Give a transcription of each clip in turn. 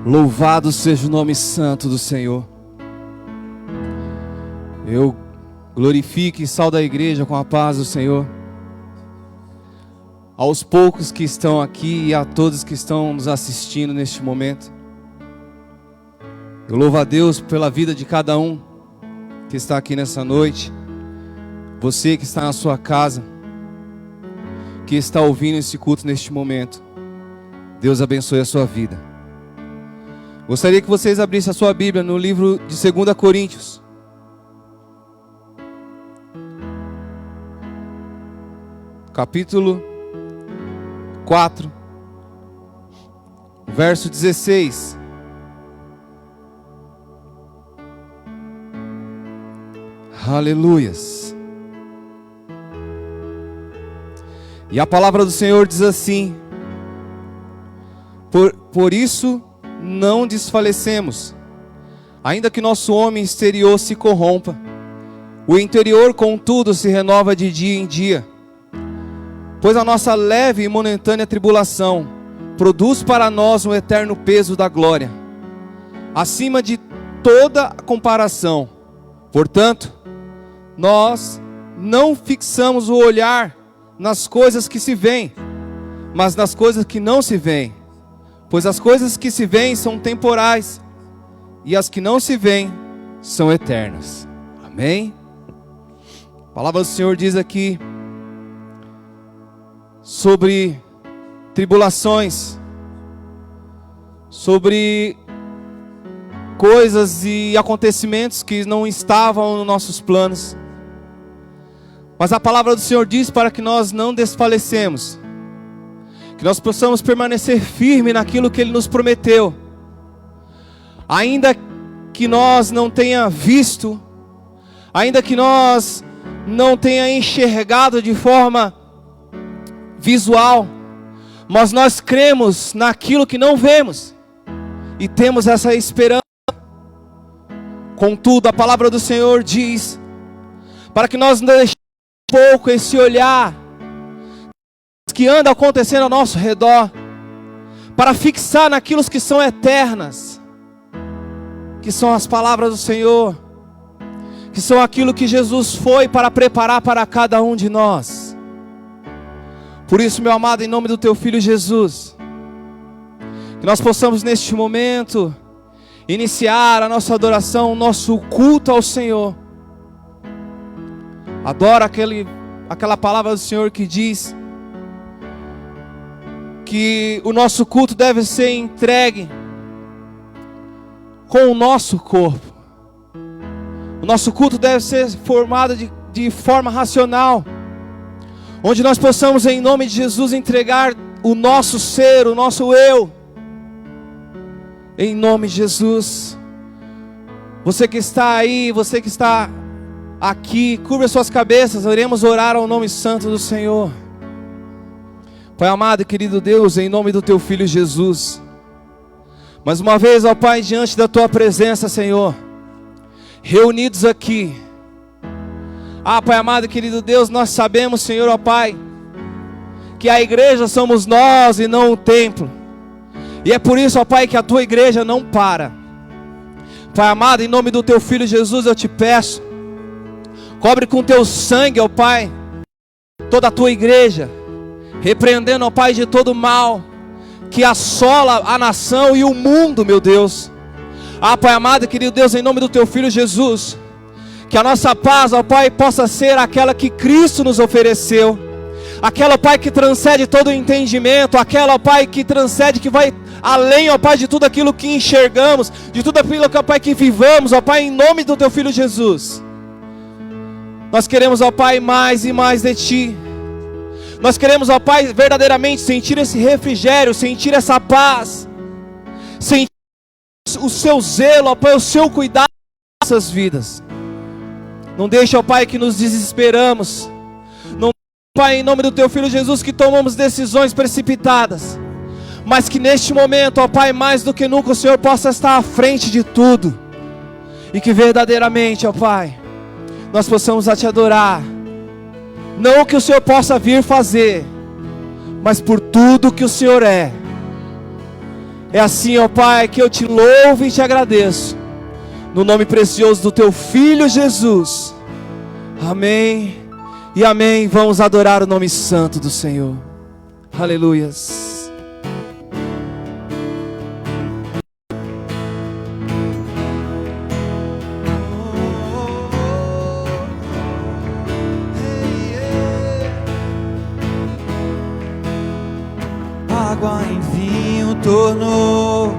Louvado seja o nome santo do Senhor. Eu glorifico e saúdo a igreja com a paz do Senhor. Aos poucos que estão aqui e a todos que estão nos assistindo neste momento. Eu louvo a Deus pela vida de cada um que está aqui nessa noite. Você que está na sua casa, que está ouvindo esse culto neste momento. Deus abençoe a sua vida. Gostaria que vocês abrissem a sua Bíblia no livro de 2 Coríntios. Capítulo 4, verso 16. Aleluias. E a palavra do Senhor diz assim: Por isso não desfalecemos, ainda que nosso homem exterior se corrompa, o interior contudo se renova de dia em dia. Pois a nossa leve e momentânea tribulação produz para nós um eterno peso da glória, acima de toda comparação. Portanto, nós não fixamos o olhar nas coisas que se veem, mas nas coisas que não se veem. Pois as coisas que se veem são temporais, e as que não se veem são eternas. Amém? A palavra do Senhor diz aqui sobre tribulações, sobre coisas e acontecimentos que não estavam nos nossos planos. Mas a palavra do Senhor diz para que nós não desfalecemos, que nós possamos permanecer firme naquilo que Ele nos prometeu. Ainda que nós não tenha visto, ainda que nós não tenha enxergado de forma visual, mas nós cremos naquilo que não vemos e temos essa esperança. Contudo, a palavra do Senhor diz para que nós não deixemos um pouco esse olhar que anda acontecendo ao nosso redor, para fixar naquilo que são eternas, que são as palavras do Senhor, que são aquilo que Jesus foi para preparar para cada um de nós. Por isso, meu amado, em nome do Teu Filho Jesus, que nós possamos neste momento iniciar a nossa adoração, o nosso culto ao Senhor. Adoro aquela palavra do Senhor que diz que o nosso culto deve ser entregue com o nosso corpo. O nosso culto deve ser formado de forma racional, onde nós possamos, em nome de Jesus, entregar o nosso ser, o nosso eu, em nome de Jesus. Você que está aí, você que está aqui, curva suas cabeças, iremos orar ao nome santo do Senhor. Pai amado e querido Deus, em nome do Teu Filho Jesus, mais uma vez, ó Pai, diante da Tua presença, Senhor, reunidos aqui. Pai amado e querido Deus, nós sabemos, Senhor, ó Pai, que a igreja somos nós e não o templo. E é por isso, ó Pai, que a Tua igreja não para. Pai amado, em nome do Teu Filho Jesus, eu te peço, cobre com Teu sangue, ó Pai, toda a Tua igreja, repreendendo, ó Pai, de todo mal que assola a nação e o mundo, meu Deus. Pai amado e querido Deus, em nome do Teu Filho Jesus, que a nossa paz, ó Pai, possa ser aquela que Cristo nos ofereceu, aquela, ó Pai, que transcende todo o entendimento, aquela, ó Pai, que transcende, que vai além, ó Pai, de tudo aquilo que enxergamos, de tudo aquilo, ó Pai, que vivamos, ó Pai, em nome do Teu Filho Jesus. Nós queremos, ó Pai, mais e mais de Ti. Nós queremos, ó Pai, verdadeiramente sentir esse refrigério, sentir essa paz, sentir o Seu zelo, ó Pai, o Seu cuidado em nossas vidas. Não deixe, ó Pai, que nos desesperamos. Não, Pai, em nome do Teu Filho Jesus, que tomamos decisões precipitadas, mas que neste momento, ó Pai, mais do que nunca o Senhor possa estar à frente de tudo, e que verdadeiramente, ó Pai, nós possamos a Te adorar, não o que o Senhor possa vir fazer, mas por tudo que o Senhor é. É assim, ó Pai, que eu te louvo e te agradeço. No nome precioso do teu Filho Jesus. Amém e amém. Vamos adorar o nome santo do Senhor. Aleluias. Água em vinho tornou,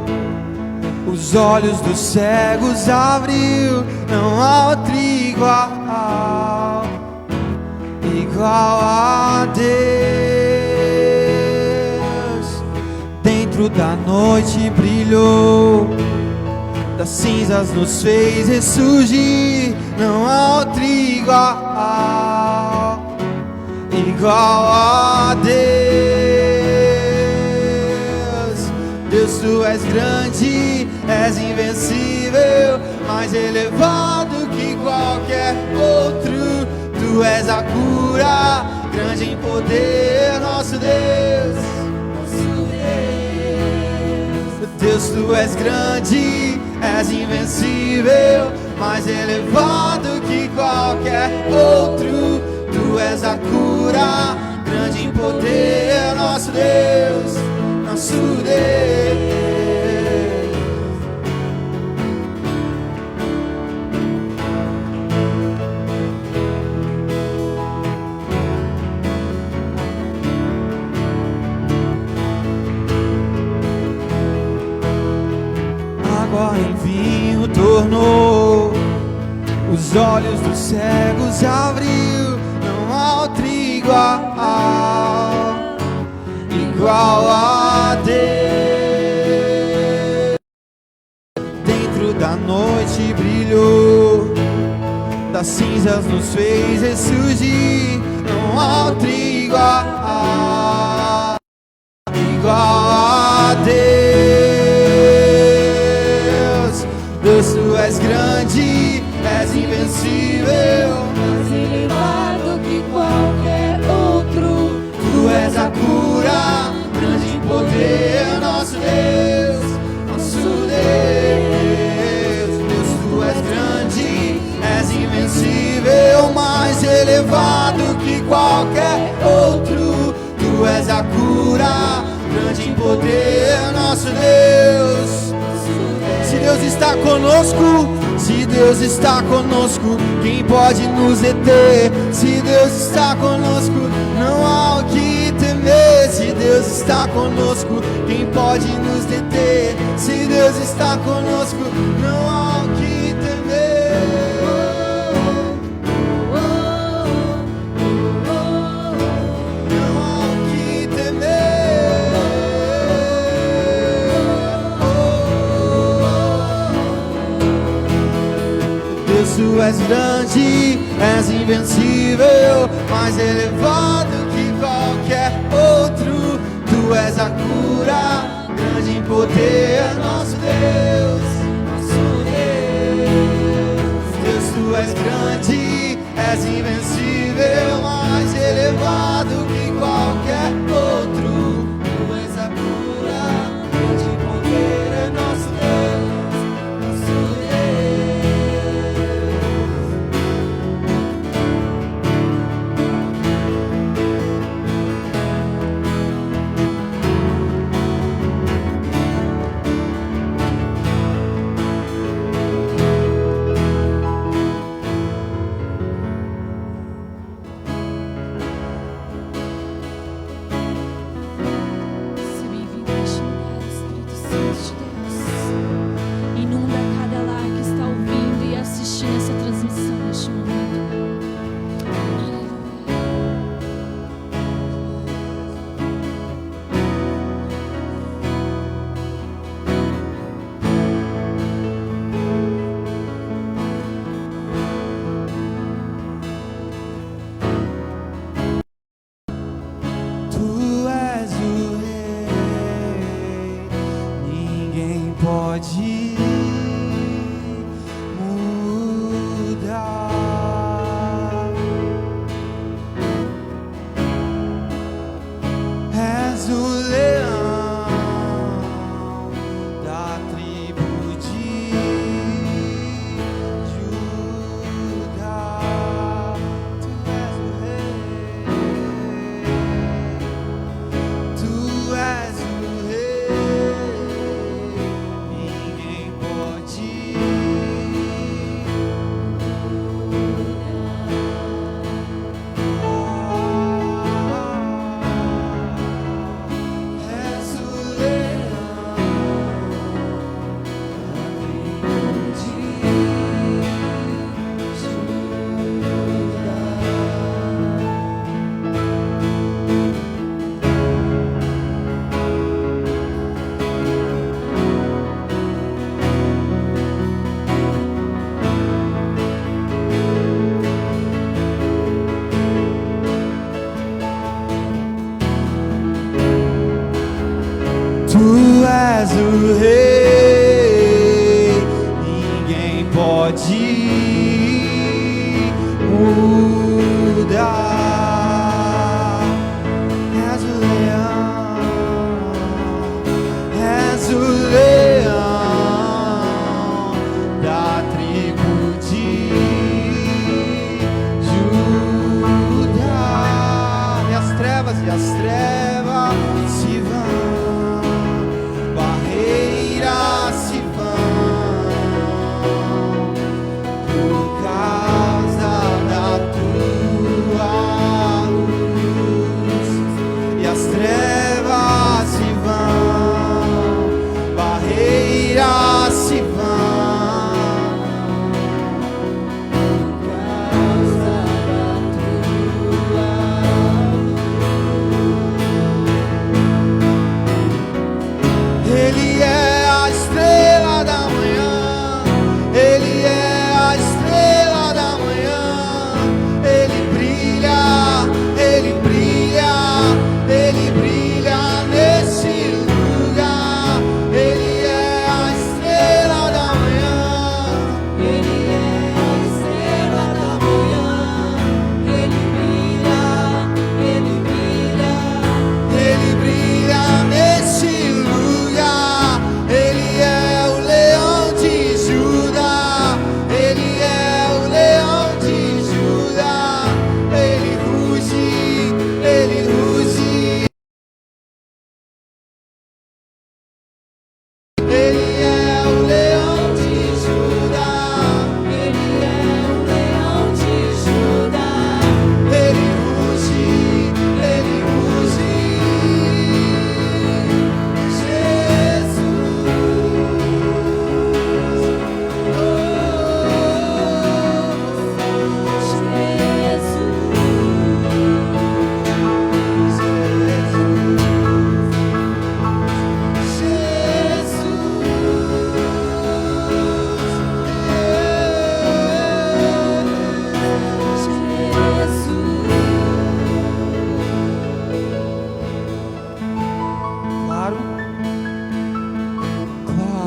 os olhos dos cegos abriu. Não há outro igual a Deus. Dentro da noite brilhou, das cinzas nos fez ressurgir. Não há outro igual a Deus. Deus, tu és grande, és invencível, mais elevado que qualquer outro. Tu és a cura, grande em poder, nosso Deus. Deus, tu és grande, és invencível, mais elevado que qualquer outro. Tu és a cura, grande em poder, nosso Deus, nosso Deus. Água em vinho tornou, os olhos dos cegos abriu. Não há outro igual a Deus. Dentro da noite brilhou, das cinzas nos fez ressurgir. Não há outro igual a Deus. Deus, tu és grande, és invencível, mais elevado que qualquer outro. tu és a cura, grande em poder, nosso Deus, nosso Deus. Deus, tu és grande, és invencível, mais elevado que qualquer outro. Tu és a cura, grande em poder, nosso Deus. Se Deus está conosco, se Deus está conosco, quem pode nos deter? Se Deus está conosco, não há o que temer. Se Deus está conosco, quem pode nos deter? Se Deus está conosco, não há o que temer. Não há o que temer. Deus, tu és grande, és invencível, mais elevado que qualquer outro. Tu és a cura, grande em poder, nosso Deus, nosso Deus. Deus, tu és grande, és invencível, mais elevado que qualquer outro. Tu és a cura, grande em poder, é nosso Deus, nosso és o rei, ninguém pode mudar. És o leão, és o leão da tribo de Judá. E as trevas se vão, barreiras se vão, por causa da tua luz. E as trevas se vão, barreiras se vão, por causa da tua luz. Ele é a estrela da manhã, Ele é a estrela da manhã. Ele brilha, Ele brilha, Ele brilha nesse lugar. Ele é a estrela da manhã, Ele é a estrela da manhã. Ele brilha, Ele brilha. Ele brilha nesse lugar. Ele é o leão de Judá, Ele é o leão de Judá. Ele ruge, Ele ruge. Ele é o leão de Judá, Ele é o leão de Judá. Ele ruge, Ele ruge. Claro, claro,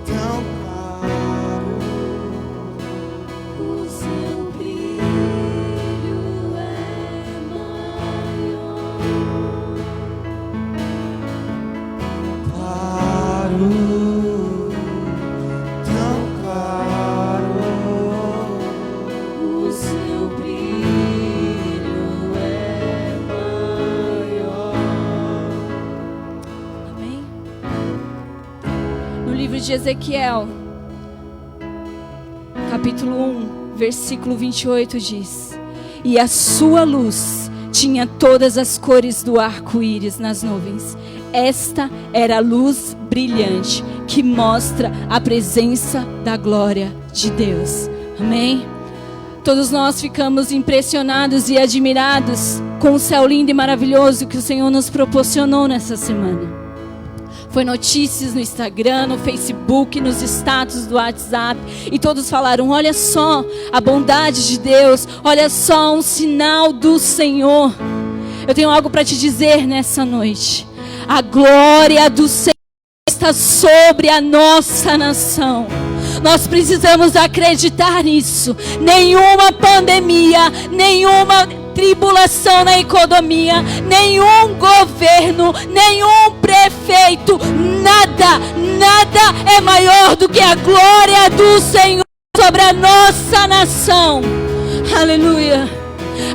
tão claro. O seu brilho é maior. Claro, tão claro. O seu brilho é maior. Amém? No livro de Ezequiel, capítulo 1, versículo 28 diz: E a sua luz tinha todas as cores do arco-íris nas nuvens. Esta era a luz brilhante que mostra a presença da glória de Deus. Amém? Todos nós ficamos impressionados e admirados com o céu lindo e maravilhoso que o Senhor nos proporcionou nessa semana. Foi notícias no Instagram, no Facebook, nos status do WhatsApp. E todos falaram: olha só a bondade de Deus. Olha só um sinal do Senhor. Eu tenho algo para te dizer nessa noite. A glória do Senhor está sobre a nossa nação. Nós precisamos acreditar nisso. Nenhuma pandemia, nenhuma tribulação na economia, nenhum governo, nenhum prefeito, nada é maior do que a glória do Senhor sobre a nossa nação. Aleluia.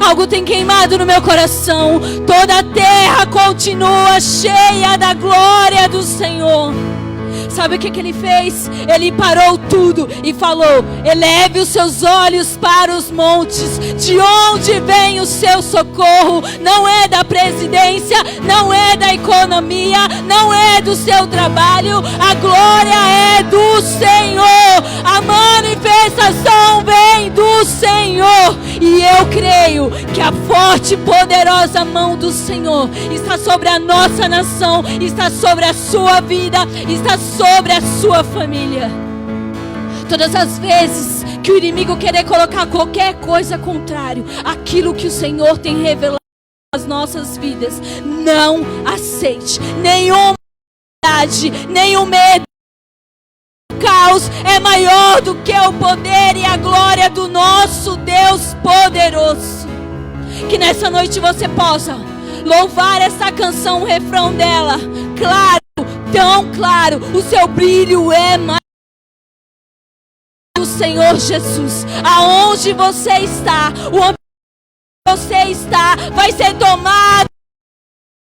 Algo tem queimado no meu coração. Toda a terra continua cheia da glória do Senhor. Sabe o que ele fez? Ele parou tudo e falou: eleve os seus olhos para os montes. De onde vem o seu socorro? Não é da presidência, não é da economia, não é do seu trabalho. A glória é do Senhor. A manifestação vem do Senhor. E eu creio que a forte e poderosa mão do Senhor está sobre a nossa nação, está sobre a sua vida, está sobre a sua família. Todas as vezes que o inimigo querer colocar qualquer coisa contrário àquilo que o Senhor tem revelado as nossas vidas. Não aceite nenhuma nenhum medo. O caos é maior do que o poder e a glória do nosso Deus poderoso. Que nessa noite você possa louvar essa canção, o refrão dela. Claro, tão claro, o seu brilho é maior. O Senhor Jesus, aonde você está, o ambiente que você está, vai ser tomado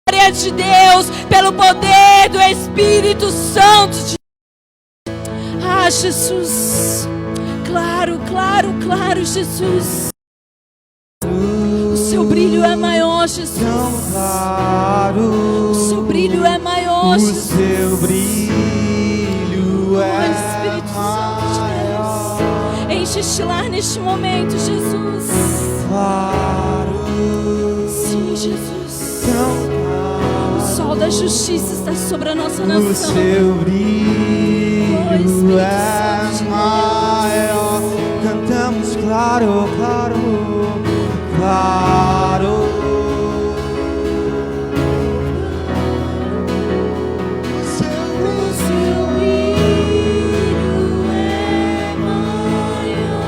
pela glória de Deus, pelo poder do Espírito Santo de Deus. Ah, Jesus, claro, claro, claro, Jesus. O seu brilho é maior, Jesus. O seu brilho é maior, Jesus. O seu brilho é Espírito Santo de Deus, enche este lar neste momento, Jesus. claro. Sim, Jesus. Tão O sol da justiça está sobre a nossa O nação. seu brilho Espírito é Santo de Deus. maior. Cantamos claro, claro, claro. O seu brilho é maior.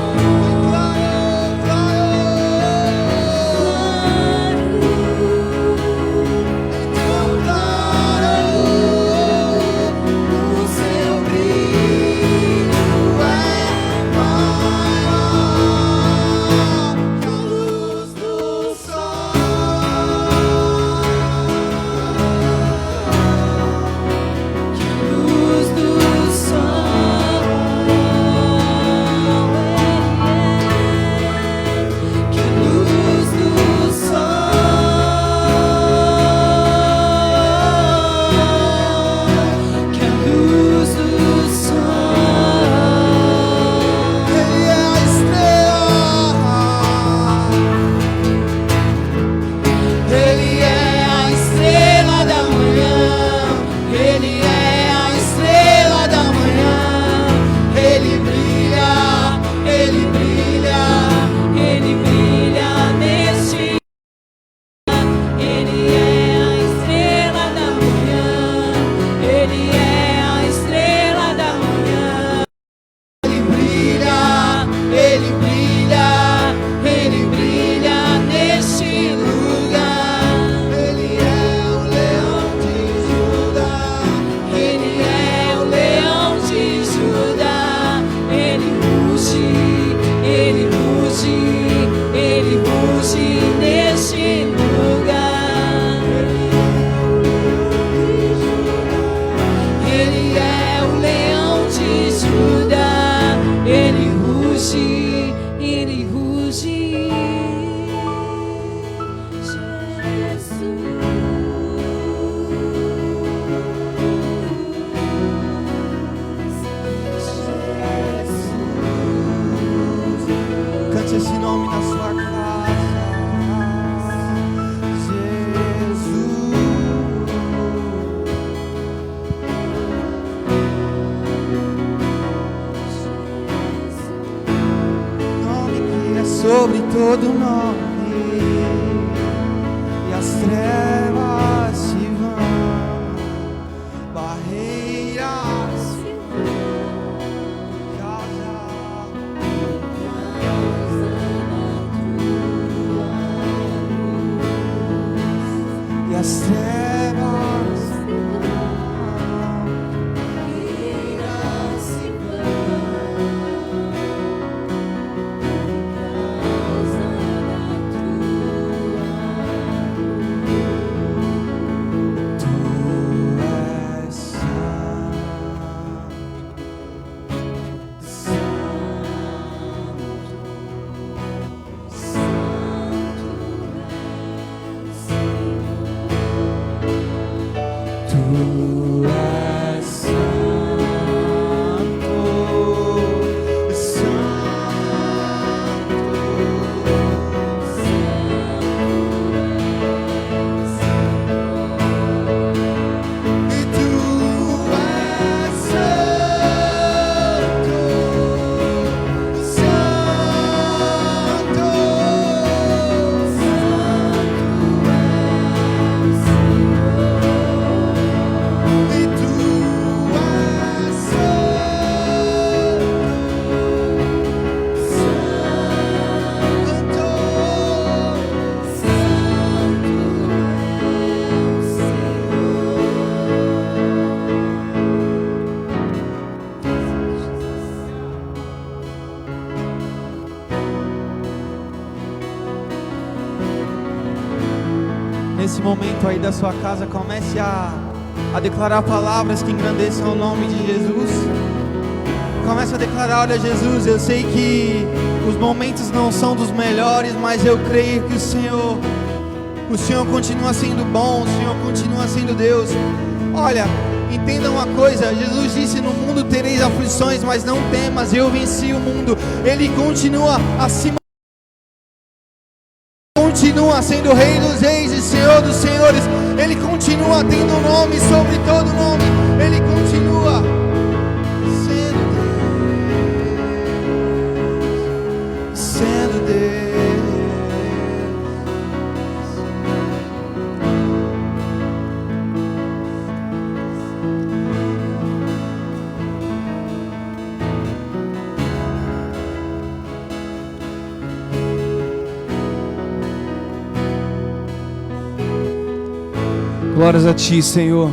sobre todo nome, e as trevas se vão, barreiras se e as trevas se vão, barreiras se vão. momento aí da sua casa, comece a declarar palavras que engrandeçam o nome de Jesus. Comece a declarar: olha, Jesus, eu sei que os momentos não são dos melhores, mas eu creio que o Senhor continua sendo bom, o Senhor continua sendo Deus. Olha, entenda uma coisa, Jesus disse: no mundo tereis aflições, mas não temas, eu venci o mundo. Ele continua acima, continua sendo Rei dos Reis e Senhor dos Senhores. Ele continua tendo nome sobre todo nome. Ele continua sendo Deus, sendo Deus. Glórias a Ti, Senhor.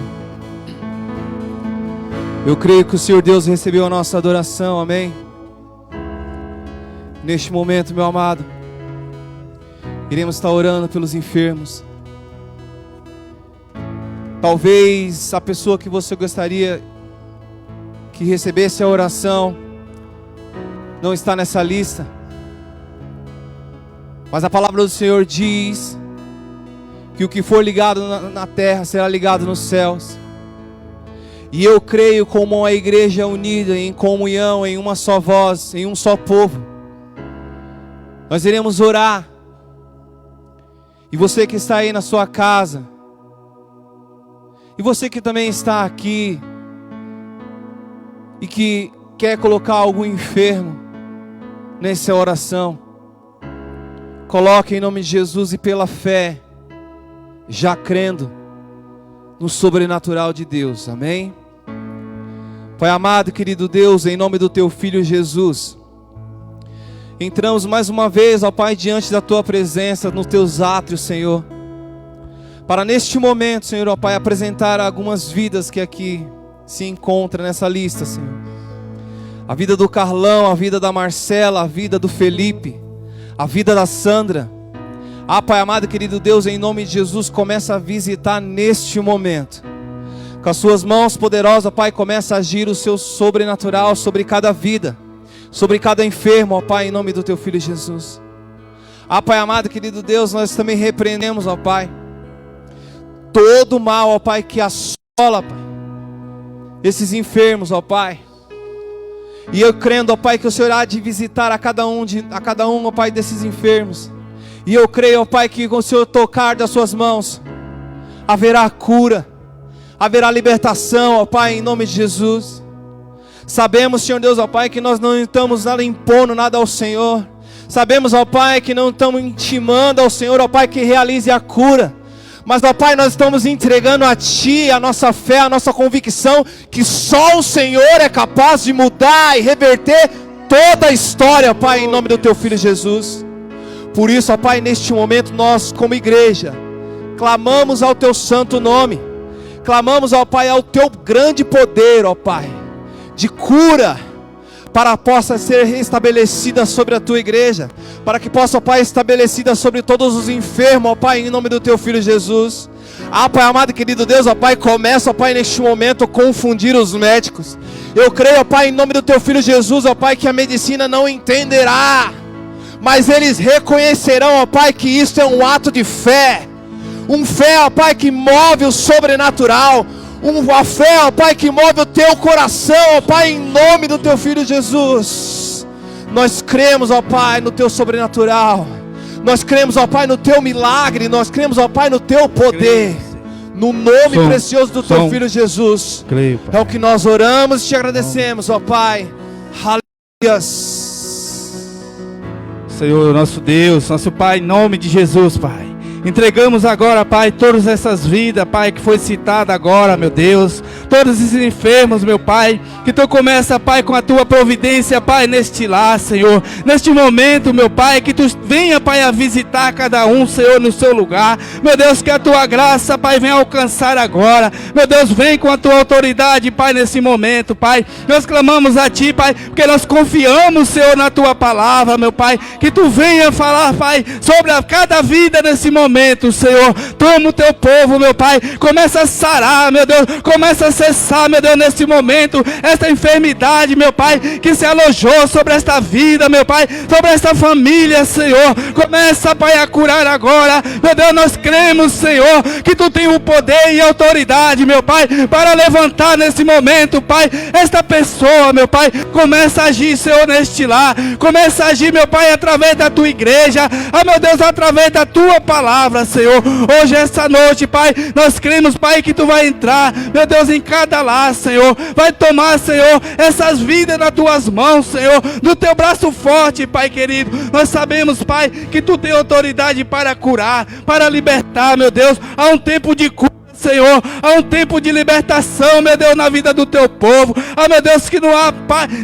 Eu creio que o Senhor Deus recebeu a nossa adoração, amém? Neste momento, meu amado, iremos estar orando pelos enfermos. Talvez a pessoa que você gostaria que recebesse a oração não está nessa lista, mas a palavra do Senhor diz que o que for ligado na terra será ligado nos céus. E eu creio, como uma igreja unida em comunhão, em uma só voz, em um só povo, nós iremos orar. E você que está aí na sua casa, e você que também está aqui e que quer colocar algum enfermo nessa oração, coloque em nome de Jesus e pela fé, já crendo no sobrenatural de Deus, amém? Pai amado, querido Deus, em nome do Teu Filho Jesus, entramos mais uma vez, ó Pai, diante da Tua presença, nos Teus átrios, Senhor, para neste momento, Senhor, ó Pai, apresentar algumas vidas que aqui se encontram nessa lista, Senhor. A vida do Carlão, a vida da Marcela, a vida do Felipe, a vida da Sandra. Ah, Pai amado, querido Deus, em nome de Jesus, começa a visitar neste momento. Com as suas mãos poderosas, Pai, começa a agir o seu sobrenatural sobre cada vida, sobre cada enfermo, ó Pai, em nome do Teu Filho Jesus. Ah, Pai amado, querido Deus, nós também repreendemos, ó Pai, todo mal, ó Pai, que assola, Pai, esses enfermos, ó Pai. E eu crendo, ó Pai, que o Senhor há de visitar a cada um, ó Pai, desses enfermos. E eu creio, ó Pai, que com o Senhor tocar das suas mãos, haverá cura, haverá libertação, ó Pai, em nome de Jesus. Sabemos, Senhor Deus, ó Pai, que nós não estamos nada impondo nada ao Senhor. Sabemos, ó Pai, que não estamos intimando ao Senhor, ó Pai, que realize a cura. Mas, ó Pai, nós estamos entregando a Ti a nossa fé, a nossa convicção, que só o Senhor é capaz de mudar e reverter toda a história, ó Pai, em nome do Teu Filho Jesus. Por isso, ó Pai, neste momento nós como igreja clamamos ao Teu santo nome, clamamos, ó Pai, ao Teu grande poder, ó Pai, de cura, para que possa ser restabelecida sobre a Tua igreja, para que possa, ó Pai, estabelecida sobre todos os enfermos, ó Pai, em nome do Teu Filho Jesus. Ah, Pai amado, querido Deus, ó Pai, começa, ó Pai, neste momento a confundir os médicos. Eu creio, ó Pai, em nome do Teu Filho Jesus, ó Pai, que a medicina não entenderá, mas eles reconhecerão, ó Pai, que isso é um ato de fé. Um fé, ó Pai, que move o sobrenatural. Uma fé, ó Pai, que move o Teu coração, ó Pai, em nome do Teu Filho Jesus. Nós cremos, ó Pai, no Teu sobrenatural. Nós cremos, ó Pai, no Teu milagre. Nós cremos, ó Pai, no Teu poder. No nome precioso do Teu Filho Jesus. Creio, Pai. É o que nós oramos e Te agradecemos, ó Pai. Aleluia. Senhor, nosso Deus, nosso Pai, em nome de Jesus, Pai, entregamos agora, Pai, todas essas vidas, Pai, que foi citada agora, meu Deus, todos esses enfermos, meu Pai, que Tu começa, Pai, com a Tua providência, Pai, neste lar, Senhor. Neste momento, meu Pai, que Tu venha, Pai, a visitar cada um, Senhor, no seu lugar. Meu Deus, que a Tua graça, Pai, venha alcançar agora. Meu Deus, vem com a Tua autoridade, Pai, nesse momento, Pai. Nós clamamos a Ti, Pai, porque nós confiamos, Senhor, na Tua palavra, meu Pai. Que Tu venha falar, Pai, sobre cada vida nesse momento, Senhor. Toma o Teu povo, meu Pai. Começa a sarar, meu Deus. Começa a cessar, meu Deus, nesse momento, esta enfermidade, meu Pai, que se alojou sobre esta vida, meu Pai, sobre esta família, Senhor. Começa, Pai, a curar agora. Meu Deus, nós cremos, Senhor, que Tu tem o poder e autoridade, meu Pai, para levantar nesse momento, Pai, esta pessoa, meu Pai. Começa a agir, Senhor, neste lar. Começa a agir, meu Pai, através da Tua igreja. Ah, meu Deus, através da Tua palavra, Senhor. Hoje, essa noite, Pai, nós cremos, Pai, que Tu vai entrar, meu Deus, em cada lar, Senhor. Vai tomar, Senhor, essas vidas nas Tuas mãos, Senhor, do Teu braço forte, Pai querido. Nós sabemos, Pai, que Tu tem autoridade para curar, para libertar, meu Deus. Há um tempo de cura, Senhor, há um tempo de libertação, meu Deus, na vida do Teu povo. Ah, meu Deus, que não há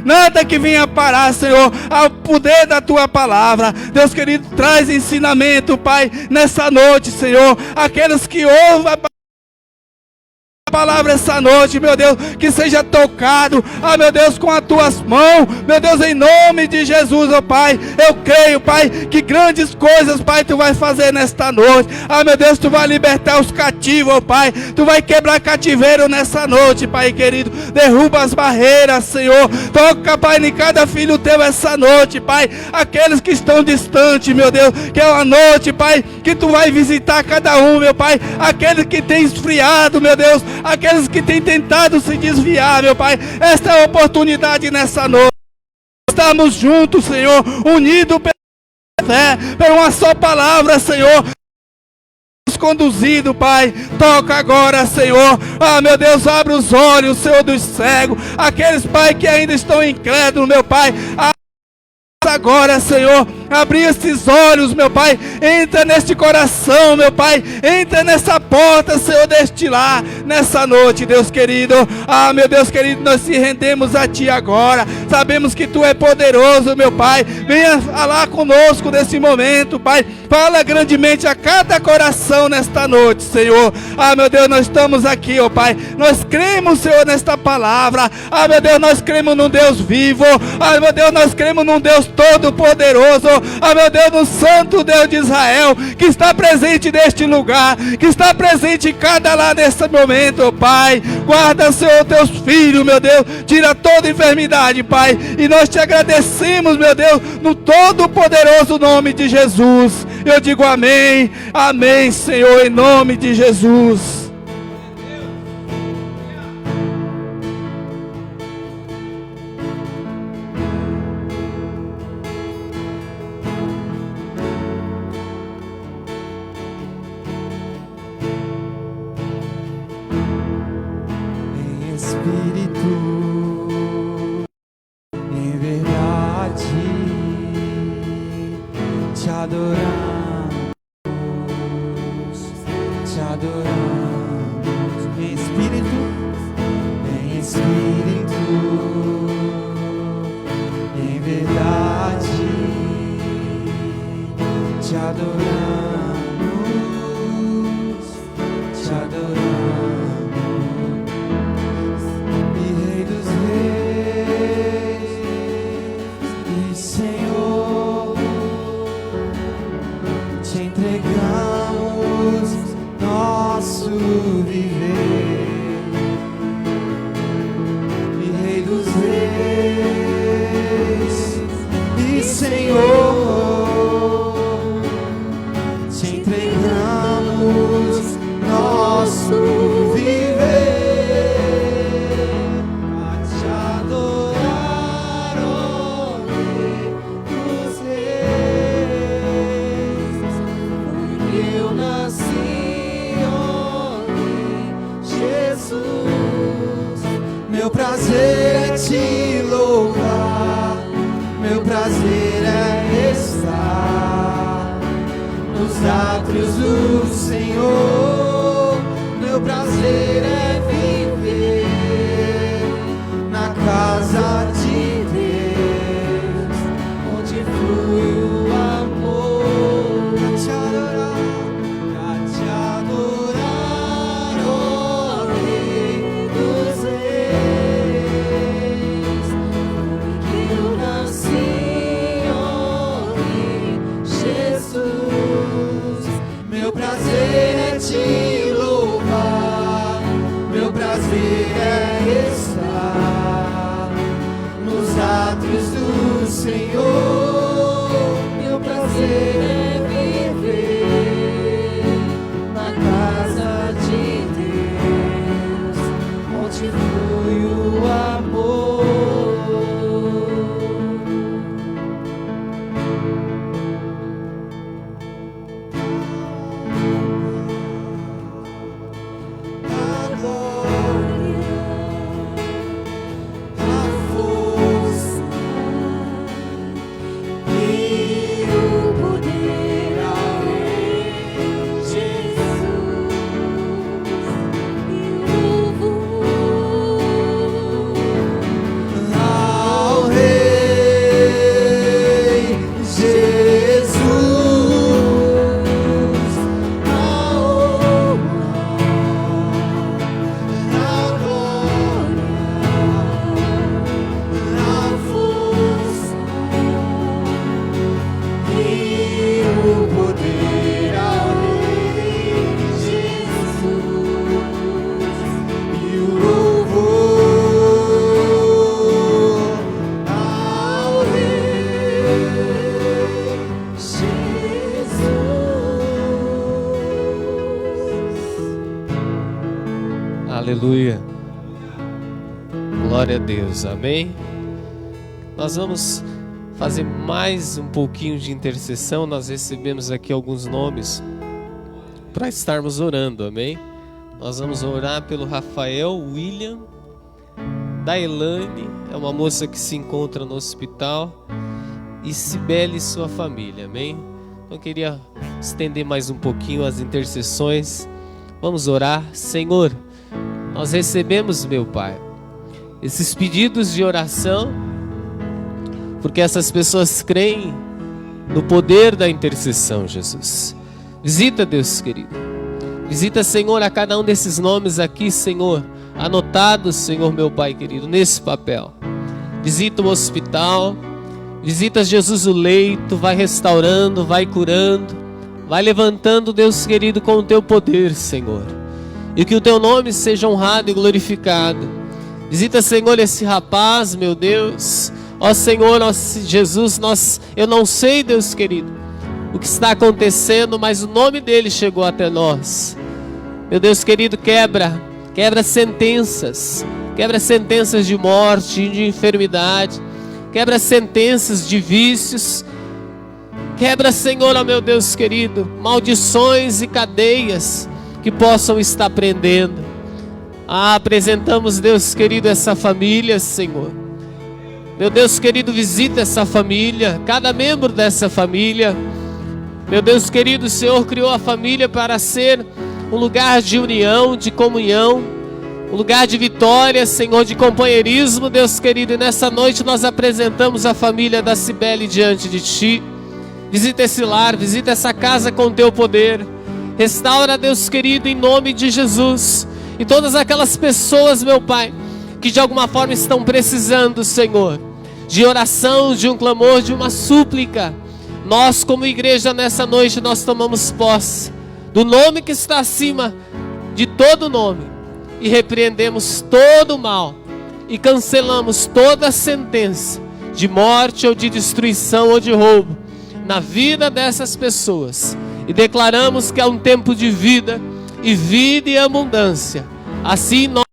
nada que venha parar, Senhor, ao poder da Tua palavra. Deus querido, traz ensinamento, Pai, nessa noite, Senhor. Aqueles que ouvem a palavra essa noite, meu Deus, que seja tocado, ah, meu Deus, com as Tuas mãos, meu Deus, em nome de Jesus, ó Pai. Eu creio, Pai, que grandes coisas, Pai, Tu vai fazer nesta noite. Ah, meu Deus, Tu vai libertar os cativos, ó Pai. Tu vai quebrar cativeiro nessa noite, Pai querido. Derruba as barreiras, Senhor. Toca, Pai, em cada filho Teu essa noite, Pai. Aqueles que estão distantes, meu Deus, que é uma noite, Pai, que Tu vai visitar cada um, meu Pai. Aqueles que têm esfriado, meu Deus, aqueles que têm tentado se desviar, meu Pai. Esta é a oportunidade nessa noite. Estamos juntos, Senhor, unidos pela fé, por uma só palavra, Senhor. Conduzido, Pai, toca agora, Senhor. Ah, meu Deus, abre os olhos, Senhor, dos cegos, aqueles, Pai, que ainda estão incrédulos, meu Pai. Agora, Senhor, abrir esses olhos, meu Pai. Entra neste coração, meu Pai. Entra nessa porta, Senhor, deste lar, nessa noite, Deus querido. Ah, meu Deus querido, nós se rendemos a Ti agora. Sabemos que Tu é poderoso, meu Pai. Venha falar conosco nesse momento, Pai. Fala grandemente a cada coração nesta noite, Senhor. Ah, meu Deus, nós estamos aqui, ó Pai. Nós cremos, Senhor, nesta palavra. Ah, meu Deus, nós cremos num Deus vivo. Ah, meu Deus, nós cremos num Deus todo-poderoso. Ah, meu Deus, no santo Deus de Israel, que está presente neste lugar, que está presente em cada lar nesse momento, ó Pai. Guarda, Senhor, Teus filhos, meu Deus. Tira toda enfermidade, Pai. E nós Te agradecemos, meu Deus, no todo-poderoso nome de Jesus. Eu digo amém, amém, Senhor, em nome de Jesus. Em espírito, em verdade, Te adoramos, em espírito, em verdade, Te adoramos, e Rei dos Reis e Senhor, Te entregamos nosso viver, e Rei dos Reis e Senhor, Te entregamos nosso viver, a Te adorar, ó Rei dos Reis, porque eu nasci, ó Rei Jesus. Meu prazer é Te louvar, meu prazer é estar nos átrios do Senhor. Meu prazer é viver na casa Senhor, meu prazer é viver na casa de Deus, onde flui o amor. A glória, a força e o poder ao Rei Jesus e o louvor ao Rei Jesus, a honra, a glória, a força e o poder ao Rei Jesus e o louvor ao Rei Jesus. Aleluia. Glória a Deus. Amém. Nós vamos fazer mais um pouquinho de intercessão. Nós recebemos aqui alguns nomes para estarmos orando. Amém. Nós vamos orar pelo Rafael William, da Elane, é uma moça que se encontra no hospital, e Cibele e sua família. Amém. Então eu queria estender mais um pouquinho as intercessões. Vamos orar. Senhor, nós recebemos, meu Pai, esses pedidos de oração, porque essas pessoas creem no poder da intercessão, Jesus. Visita, Deus querido. Visita, Senhor, a cada um desses nomes aqui, Senhor, anotados, Senhor, meu Pai querido, nesse papel. Visita o hospital, visita, Jesus, o leito, vai restaurando, vai curando, vai levantando, Deus querido, com o Teu poder, Senhor. E que o Teu nome seja honrado e glorificado. Visita, Senhor, esse rapaz, meu Deus. Ó Senhor, ó Jesus, eu não sei, Deus querido, o que está acontecendo, mas o nome dele chegou até nós. Meu Deus querido, quebra sentenças de morte, de enfermidade, quebra sentenças de vícios, quebra, Senhor, ó meu Deus querido, maldições e cadeias que possam estar prendendo. Apresentamos, Deus querido, essa família, Senhor. Meu Deus querido, visita essa família, cada membro dessa família. Meu Deus querido, o Senhor criou a família para ser um lugar de união, de comunhão, um lugar de vitória, Senhor, de companheirismo, Deus querido. E nessa noite nós apresentamos a família da Cibele diante de Ti. Visita esse lar, visita essa casa com o Teu poder. Restaura, Deus querido, em nome de Jesus. E todas aquelas pessoas, meu Pai, que de alguma forma estão precisando, Senhor, de oração, de um clamor, de uma súplica. Nós, como igreja, nessa noite, nós tomamos posse do nome que está acima de todo nome e repreendemos todo o mal e cancelamos toda sentença de morte ou de destruição ou de roubo na vida dessas pessoas e declaramos que é um tempo de vida e abundância. Assim nós,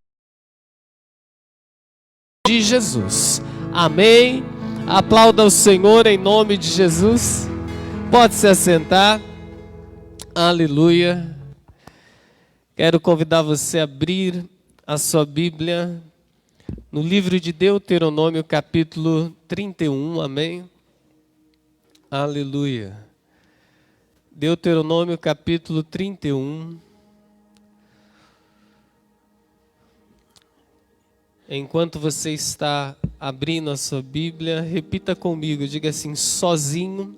de Jesus. Amém. Aplauda o Senhor em nome de Jesus. Pode se assentar. Aleluia. Quero convidar você a abrir a sua Bíblia no livro de Deuteronômio, capítulo 31. Amém. Aleluia. Deuteronômio, capítulo 31. Enquanto você está abrindo a sua Bíblia, repita comigo, diga assim: sozinho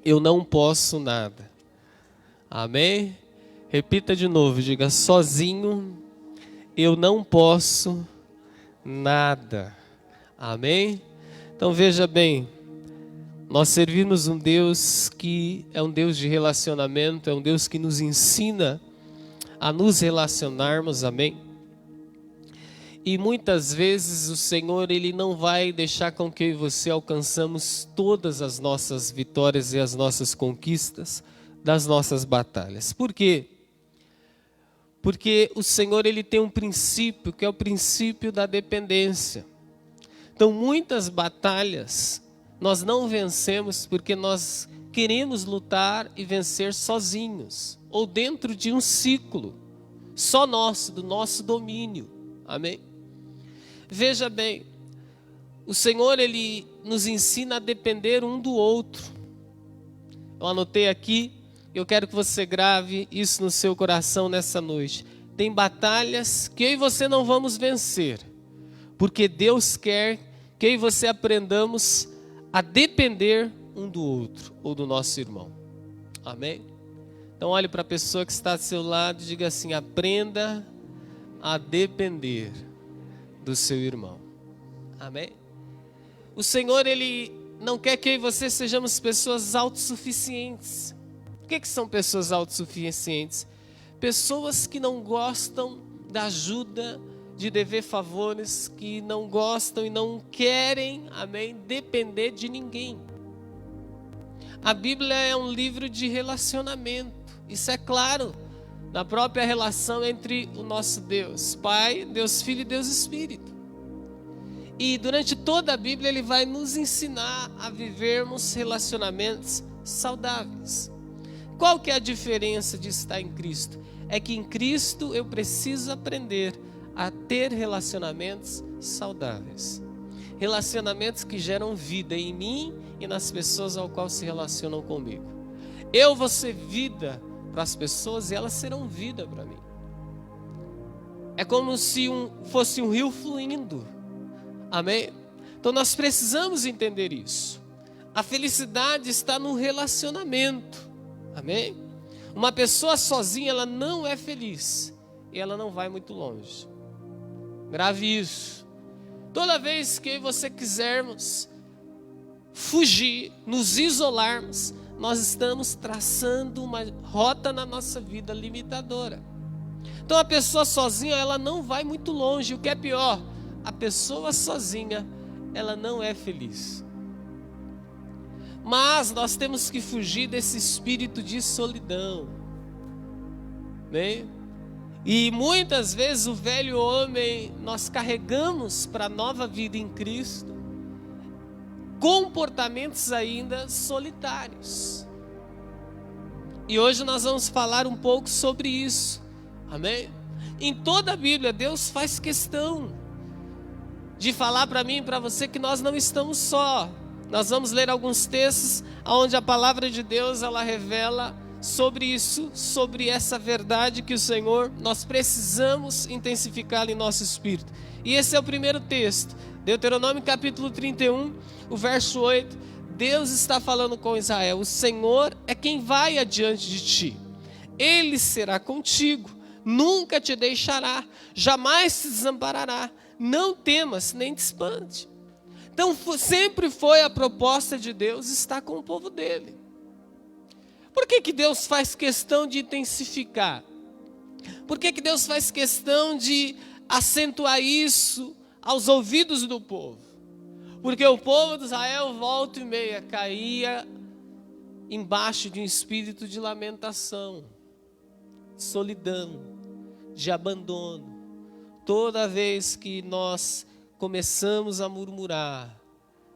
eu não posso nada. Amém? Repita de novo, diga: sozinho eu não posso nada. Amém? Então veja bem, nós servimos um Deus que é um Deus de relacionamento, é um Deus que nos ensina a nos relacionarmos, amém? E muitas vezes o Senhor, Ele não vai deixar com que eu e você alcançamos todas as nossas vitórias e as nossas conquistas das nossas batalhas. Por quê? Porque o Senhor, Ele tem um princípio, que é o princípio da dependência. Então, muitas batalhas nós não vencemos porque nós queremos lutar e vencer sozinhos, ou dentro de um ciclo, só nosso, do nosso domínio. Amém? Veja bem, o Senhor, Ele nos ensina a depender um do outro. Eu anotei aqui, eu quero que você grave isso no seu coração nessa noite. Tem batalhas que eu e você não vamos vencer, porque Deus quer que eu e você aprendamos a depender um do outro, ou do nosso irmão. Amém? Então olhe para a pessoa que está do seu lado e diga assim: aprenda a depender do seu irmão. Amém? O Senhor, Ele não quer que eu e você sejamos pessoas autossuficientes. O que são pessoas autossuficientes? Pessoas que não gostam da ajuda, de dever favores, que não gostam e não querem, amém, depender de ninguém. A Bíblia é um livro de relacionamento. Isso é claro na própria relação entre o nosso Deus Pai, Deus Filho e Deus Espírito. E durante toda a Bíblia Ele vai nos ensinar a vivermos relacionamentos saudáveis. Qual que é a diferença de estar em Cristo? É que em Cristo eu preciso aprender a ter relacionamentos saudáveis. Relacionamentos que geram vida em mim e nas pessoas ao qual se relacionam comigo. Eu vou ser vida para as pessoas e elas serão vida para mim. É como se fosse um rio fluindo. Amém? Então nós precisamos entender isso. A felicidade está no relacionamento. Amém? Uma pessoa sozinha, ela não é feliz e ela não vai muito longe. Grave isso. Toda vez que você quisermos fugir, nos isolarmos, nós estamos traçando uma rota na nossa vida limitadora. Então a pessoa sozinha, ela não vai muito longe. O que é pior, a pessoa sozinha, ela não é feliz. Mas nós temos que fugir desse espírito de solidão, né? E muitas vezes o velho homem, nós carregamos para a nova vida em Cristo comportamentos ainda solitários. E hoje nós vamos falar um pouco sobre isso. Amém? Em toda a Bíblia, Deus faz questão de falar para mim e para você que nós não estamos só. Nós vamos ler alguns textos onde a palavra de Deus, ela revela sobre isso, sobre essa verdade que o Senhor, nós precisamos intensificar em nosso espírito. E esse é o primeiro texto, Deuteronômio capítulo 31, o verso 8. Deus está falando com Israel: o Senhor é quem vai adiante de ti, Ele será contigo, nunca te deixará, jamais te desamparará, não temas nem te espante. Então sempre foi a proposta de Deus estar com o povo dele. Por que Deus faz questão de intensificar? Por que Deus faz questão de acentuar isso aos ouvidos do povo? Porque o povo de Israel, volta e meia, caía embaixo de um espírito de lamentação, de solidão, de abandono. Toda vez que nós começamos a murmurar,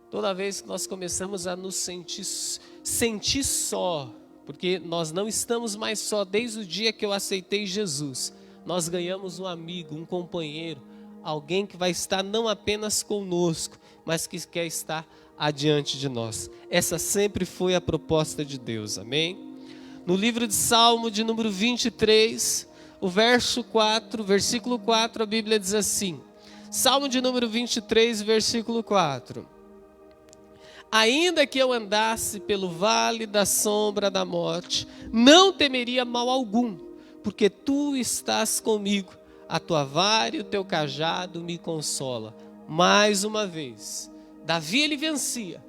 toda vez que nós começamos a nos sentir só, porque nós não estamos mais só. Desde o dia que eu aceitei Jesus, nós ganhamos um amigo, um companheiro, alguém que vai estar não apenas conosco, mas que quer estar adiante de nós. Essa sempre foi a proposta de Deus, amém? No livro de Salmo de número 23, o verso 4, versículo 4, a Bíblia diz assim, Salmo de número 23, versículo 4. Ainda que eu andasse pelo vale da sombra da morte, não temeria mal algum, porque tu estás comigo, a tua vara e o teu cajado me consola. Mais uma vez, Davi, ele vencia,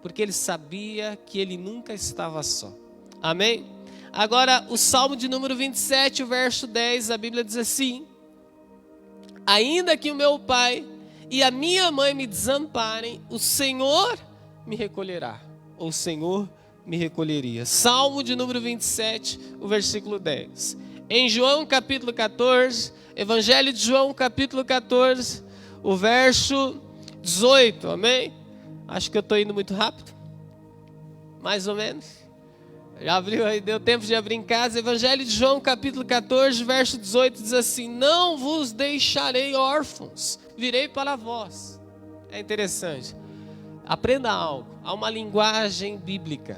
porque ele sabia que ele nunca estava só. Amém? Agora, o Salmo de número 27, o verso 10, a Bíblia diz assim: ainda que o meu pai e a minha mãe me desamparem, o Senhor me recolherá, ou o Senhor me recolheria. Salmo de número 27, o versículo 10. Em João capítulo 14, Evangelho de João capítulo 14, o verso 18, amém? Acho que eu estou indo muito rápido, mais ou menos. Já abriu aí, deu tempo de abrir em casa. Evangelho de João capítulo 14, verso 18 diz assim: não vos deixarei órfãos, virei para vós. É interessante, aprenda algo, há uma linguagem bíblica,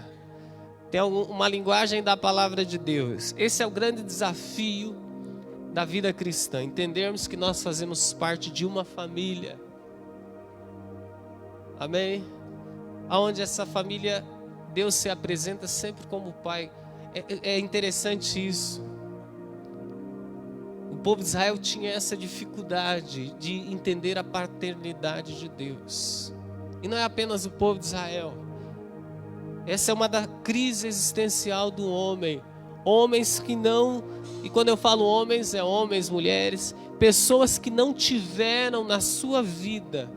tem uma linguagem da palavra de Deus. Esse é o grande desafio da vida cristã, entendermos que nós fazemos parte de uma família, amém? Aonde essa família, Deus se apresenta sempre como Pai. É interessante isso. O povo de Israel tinha essa dificuldade de entender a paternidade de Deus. E não é apenas o povo de Israel. Essa é uma da crise existencial do homem. Homens que não, e quando eu falo homens, é homens, mulheres, pessoas que não tiveram na sua vida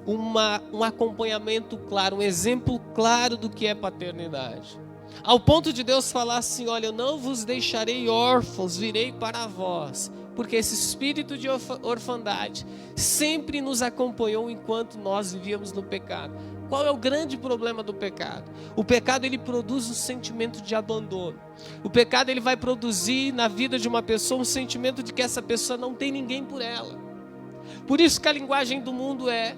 um acompanhamento claro, um exemplo claro do que é paternidade. Ao ponto de Deus falar assim: olha, eu não vos deixarei órfãos, virei para vós. Porque esse espírito de orfandade sempre nos acompanhou enquanto nós vivíamos no pecado. Qual é o grande problema do pecado? O pecado, ele produz um sentimento de abandono. O pecado, ele vai produzir na vida de uma pessoa um sentimento de que essa pessoa não tem ninguém por ela. Por isso que a linguagem do mundo é: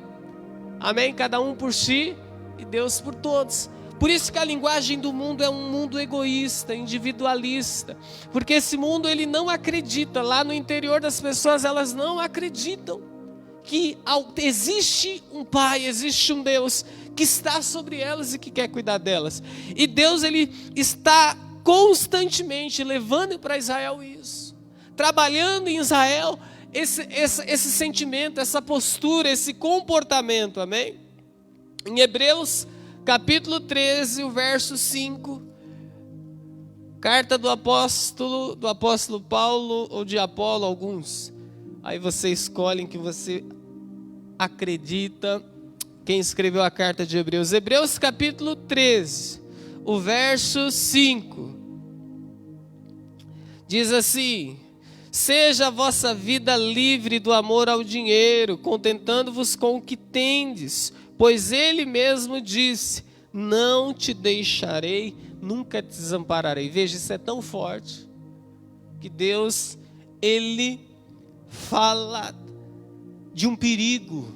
amém? Cada um por si e Deus por todos. Por isso que a linguagem do mundo é um mundo egoísta, individualista. Porque esse mundo, ele não acredita, lá no interior das pessoas, elas não acreditam que existe um Pai, existe um Deus que está sobre elas e que quer cuidar delas. E Deus, ele está constantemente levando para Israel isso, trabalhando em Israel esse sentimento, essa postura, esse comportamento, amém? Em Hebreus capítulo 13, o verso 5, carta do apóstolo Paulo ou de Apolo, alguns, aí você escolhe em que você acredita quem escreveu a carta de Hebreus. Hebreus capítulo 13, o verso 5, diz assim: seja a vossa vida livre do amor ao dinheiro, contentando-vos com o que tendes, pois ele mesmo disse: não te deixarei, nunca te desampararei. Veja, isso é tão forte, que Deus, ele fala de um perigo,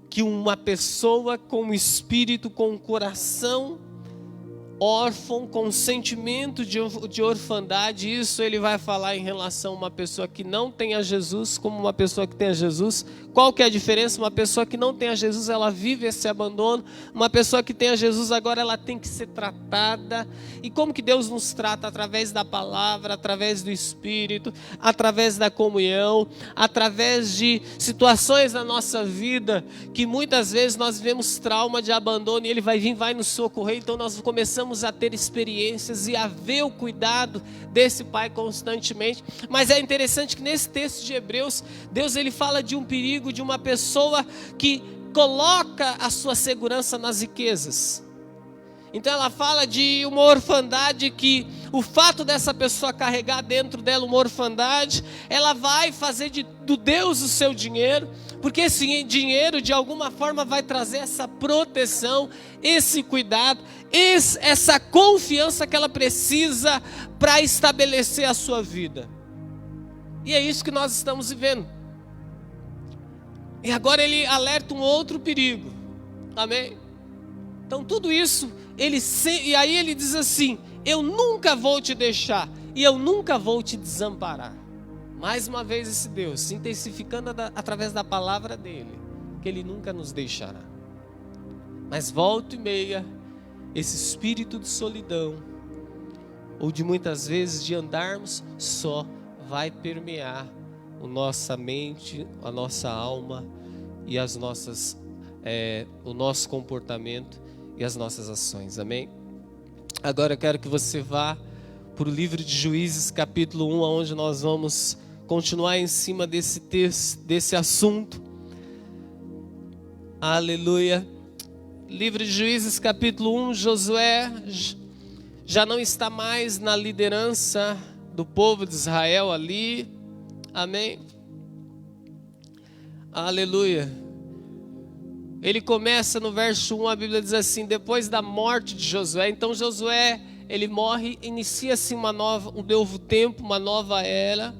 que uma pessoa com o espírito, com o coração órfão, com um sentimento de orfandade, isso ele vai falar em relação a uma pessoa que não tem a Jesus, como uma pessoa que tem a Jesus. Qual que é a diferença? Uma pessoa que não tem a Jesus, ela vive esse abandono. Uma pessoa que tem a Jesus, agora ela tem que ser tratada. E como que Deus nos trata? Através da palavra, através do Espírito, através da comunhão, através de situações na nossa vida, que muitas vezes nós vivemos trauma de abandono, e ele vai vir, vai nos socorrer. Então nós começamos a ter experiências e a ver o cuidado desse Pai constantemente. Mas é interessante que nesse texto de Hebreus, Deus, ele fala de um perigo de uma pessoa que coloca a sua segurança nas riquezas. Então ela fala de uma orfandade, que o fato dessa pessoa carregar dentro dela uma orfandade, ela vai fazer do Deus o seu dinheiro, porque esse dinheiro de alguma forma vai trazer essa proteção, esse cuidado, essa confiança que ela precisa para estabelecer a sua vida. E é isso que nós estamos vivendo. E agora ele alerta um outro perigo, amém? Então tudo isso, e aí ele diz assim: eu nunca vou te deixar e eu nunca vou te desamparar. Mais uma vez esse Deus se intensificando através da palavra dele, que ele nunca nos deixará. Mas volta e meia, esse espírito de solidão, ou de muitas vezes de andarmos só, vai permear a nossa mente, a nossa alma e o nosso comportamento e as nossas ações, amém? Agora eu quero que você vá para o livro de Juízes capítulo 1, onde nós vamos continuar em cima desse texto, desse assunto. Aleluia. Livro de Juízes, capítulo 1, Josué já não está mais na liderança do povo de Israel ali. Amém. Aleluia. Ele começa no verso 1, a Bíblia diz assim: depois da morte de Josué. Então Josué, ele morre, inicia-se um novo tempo, uma nova era.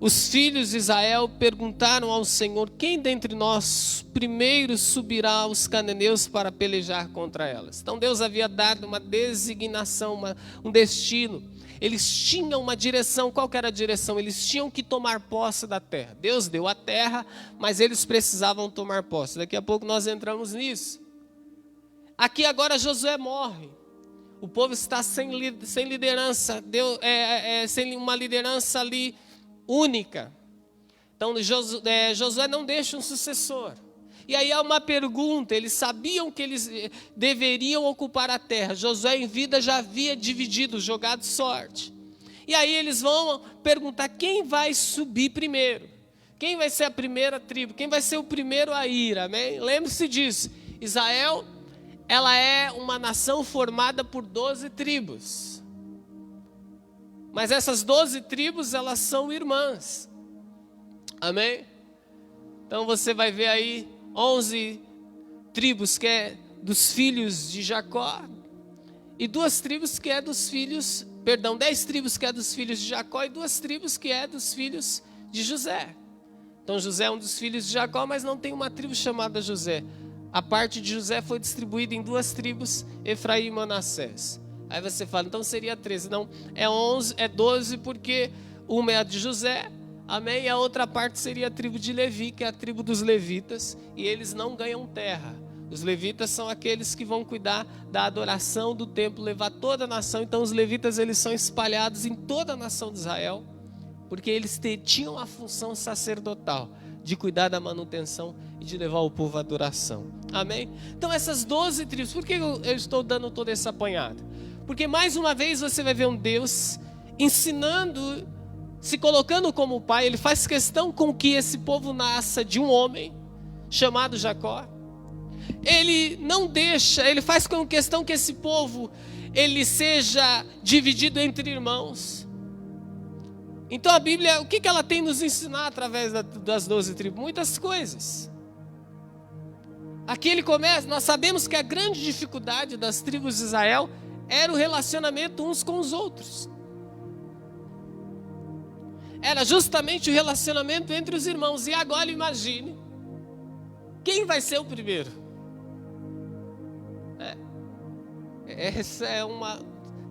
Os filhos de Israel perguntaram ao Senhor: quem dentre nós primeiro subirá aos cananeus para pelejar contra elas? Então Deus havia dado uma designação, um destino. Eles tinham uma direção. Qual que era a direção? Eles tinham que tomar posse da terra. Deus deu a terra, mas eles precisavam tomar posse. Daqui a pouco nós entramos nisso. Aqui agora Josué morre. O povo está sem liderança, sem uma liderança ali única. Então Josué não deixa um sucessor. E aí há uma pergunta: eles sabiam que eles deveriam ocupar a terra. Josué em vida já havia dividido, jogado sorte. E aí eles vão perguntar: quem vai subir primeiro? Quem vai ser a primeira tribo? Quem vai ser o primeiro a ir? Amém? Lembre-se disso. Israel, ela é uma nação formada por 12 tribos. Mas essas 12 tribos, elas são irmãs. Amém? Então você vai ver aí 11 tribos que é dos filhos de Jacó. E 2 tribos que é dos filhos, 10 tribos que é dos filhos de Jacó e 2 tribos que é dos filhos de José. Então José é um dos filhos de Jacó, mas não tem uma tribo chamada José. A parte de José foi distribuída em 2 tribos, Efraim e Manassés. Aí você fala: então seria 13. Não, é 12 porque uma é a de José, amém? E a outra parte seria a tribo de Levi, que é a tribo dos levitas, e eles não ganham terra. Os levitas são aqueles que vão cuidar da adoração do templo, levar toda a nação. Então os levitas, eles são espalhados em toda a nação de Israel, porque eles tinham a função sacerdotal de cuidar da manutenção e de levar o povo à adoração. Amém? Então essas 12 tribos, por que eu estou dando toda essa apanhada? Porque mais uma vez você vai ver um Deus ensinando, se colocando como pai. Ele faz questão com que esse povo nasça de um homem chamado Jacó. Ele não deixa, ele faz com questão que esse povo, ele seja dividido entre irmãos. Então a Bíblia, o que ela tem nos ensinar através das 12 tribos? Muitas coisas. Aqui ele começa, nós sabemos que a grande dificuldade das tribos de Israel era o relacionamento uns com os outros. Era justamente o relacionamento entre os irmãos. E agora imagine, quem vai ser o primeiro? Essa é uma...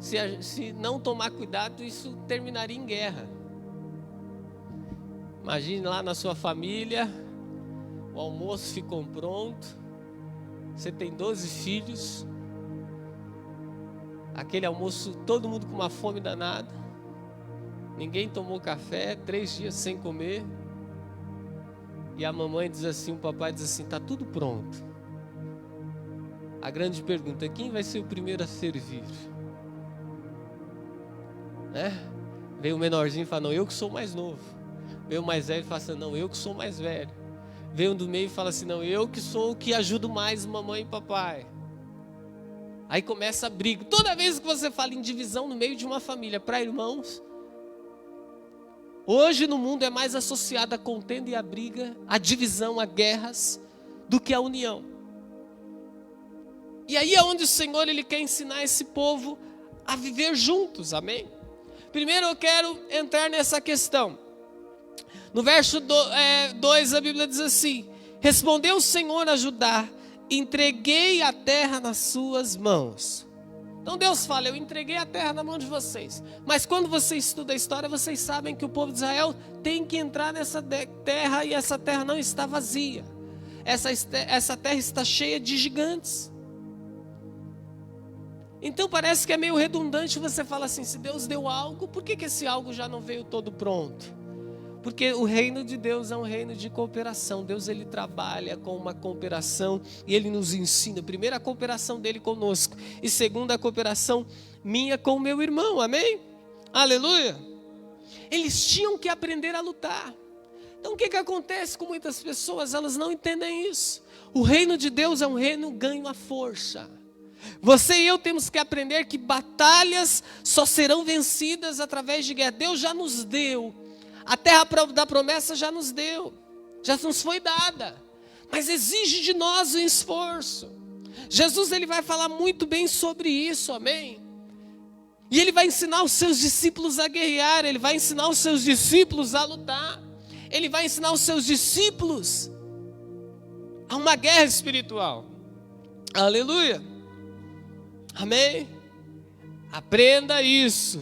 Se não tomar cuidado, isso terminaria em guerra. Imagine lá na sua família, o almoço ficou pronto, você tem 12 filhos, aquele almoço, todo mundo com uma fome danada, ninguém tomou café, 3 dias sem comer, e a mamãe diz assim, o papai diz assim: está tudo pronto. A grande pergunta é: quem vai ser o primeiro a servir? Vem o menorzinho e fala: não, eu que sou mais novo. Vem o mais velho e fala assim: não, eu que sou mais velho. Vem um do meio e fala assim: não, eu que sou o que ajudo mais mamãe e papai. Aí começa a briga. Toda vez que você fala em divisão no meio de uma família para irmãos, hoje no mundo é mais associada a contenda e a briga, a divisão, a guerras, do que a união. E aí é onde o Senhor, Ele quer ensinar esse povo a viver juntos, amém? Primeiro eu quero entrar nessa questão. No verso 2 a Bíblia diz assim: respondeu o Senhor a Judá: entreguei a terra nas suas mãos. Então Deus fala: eu entreguei a terra na mão de vocês. Mas quando você estuda a história, vocês sabem que o povo de Israel tem que entrar nessa terra, e essa terra não está vazia. Essa terra está cheia de gigantes. Então parece que é meio redundante você falar assim: se Deus deu algo, por que esse algo já não veio todo pronto? Porque o reino de Deus é um reino de cooperação. Deus, Ele trabalha com uma cooperação e Ele nos ensina. Primeiro, a cooperação dEle conosco, e segundo, a cooperação minha com o meu irmão, amém? Aleluia! Eles tinham que aprender a lutar. Então o que acontece com muitas pessoas? Elas não entendem isso. O reino de Deus é um reino ganho à força. Você e eu temos que aprender que batalhas só serão vencidas através de guerra. Deus já nos deu. A terra da promessa já nos deu. Já nos foi dada. Mas exige de nós um esforço. Jesus ele vai falar muito bem sobre isso, amém? E ele vai ensinar os seus discípulos a guerrear. Ele vai ensinar os seus discípulos a lutar. Ele vai ensinar os seus discípulos a uma guerra espiritual. Aleluia. Amém? Aprenda isso.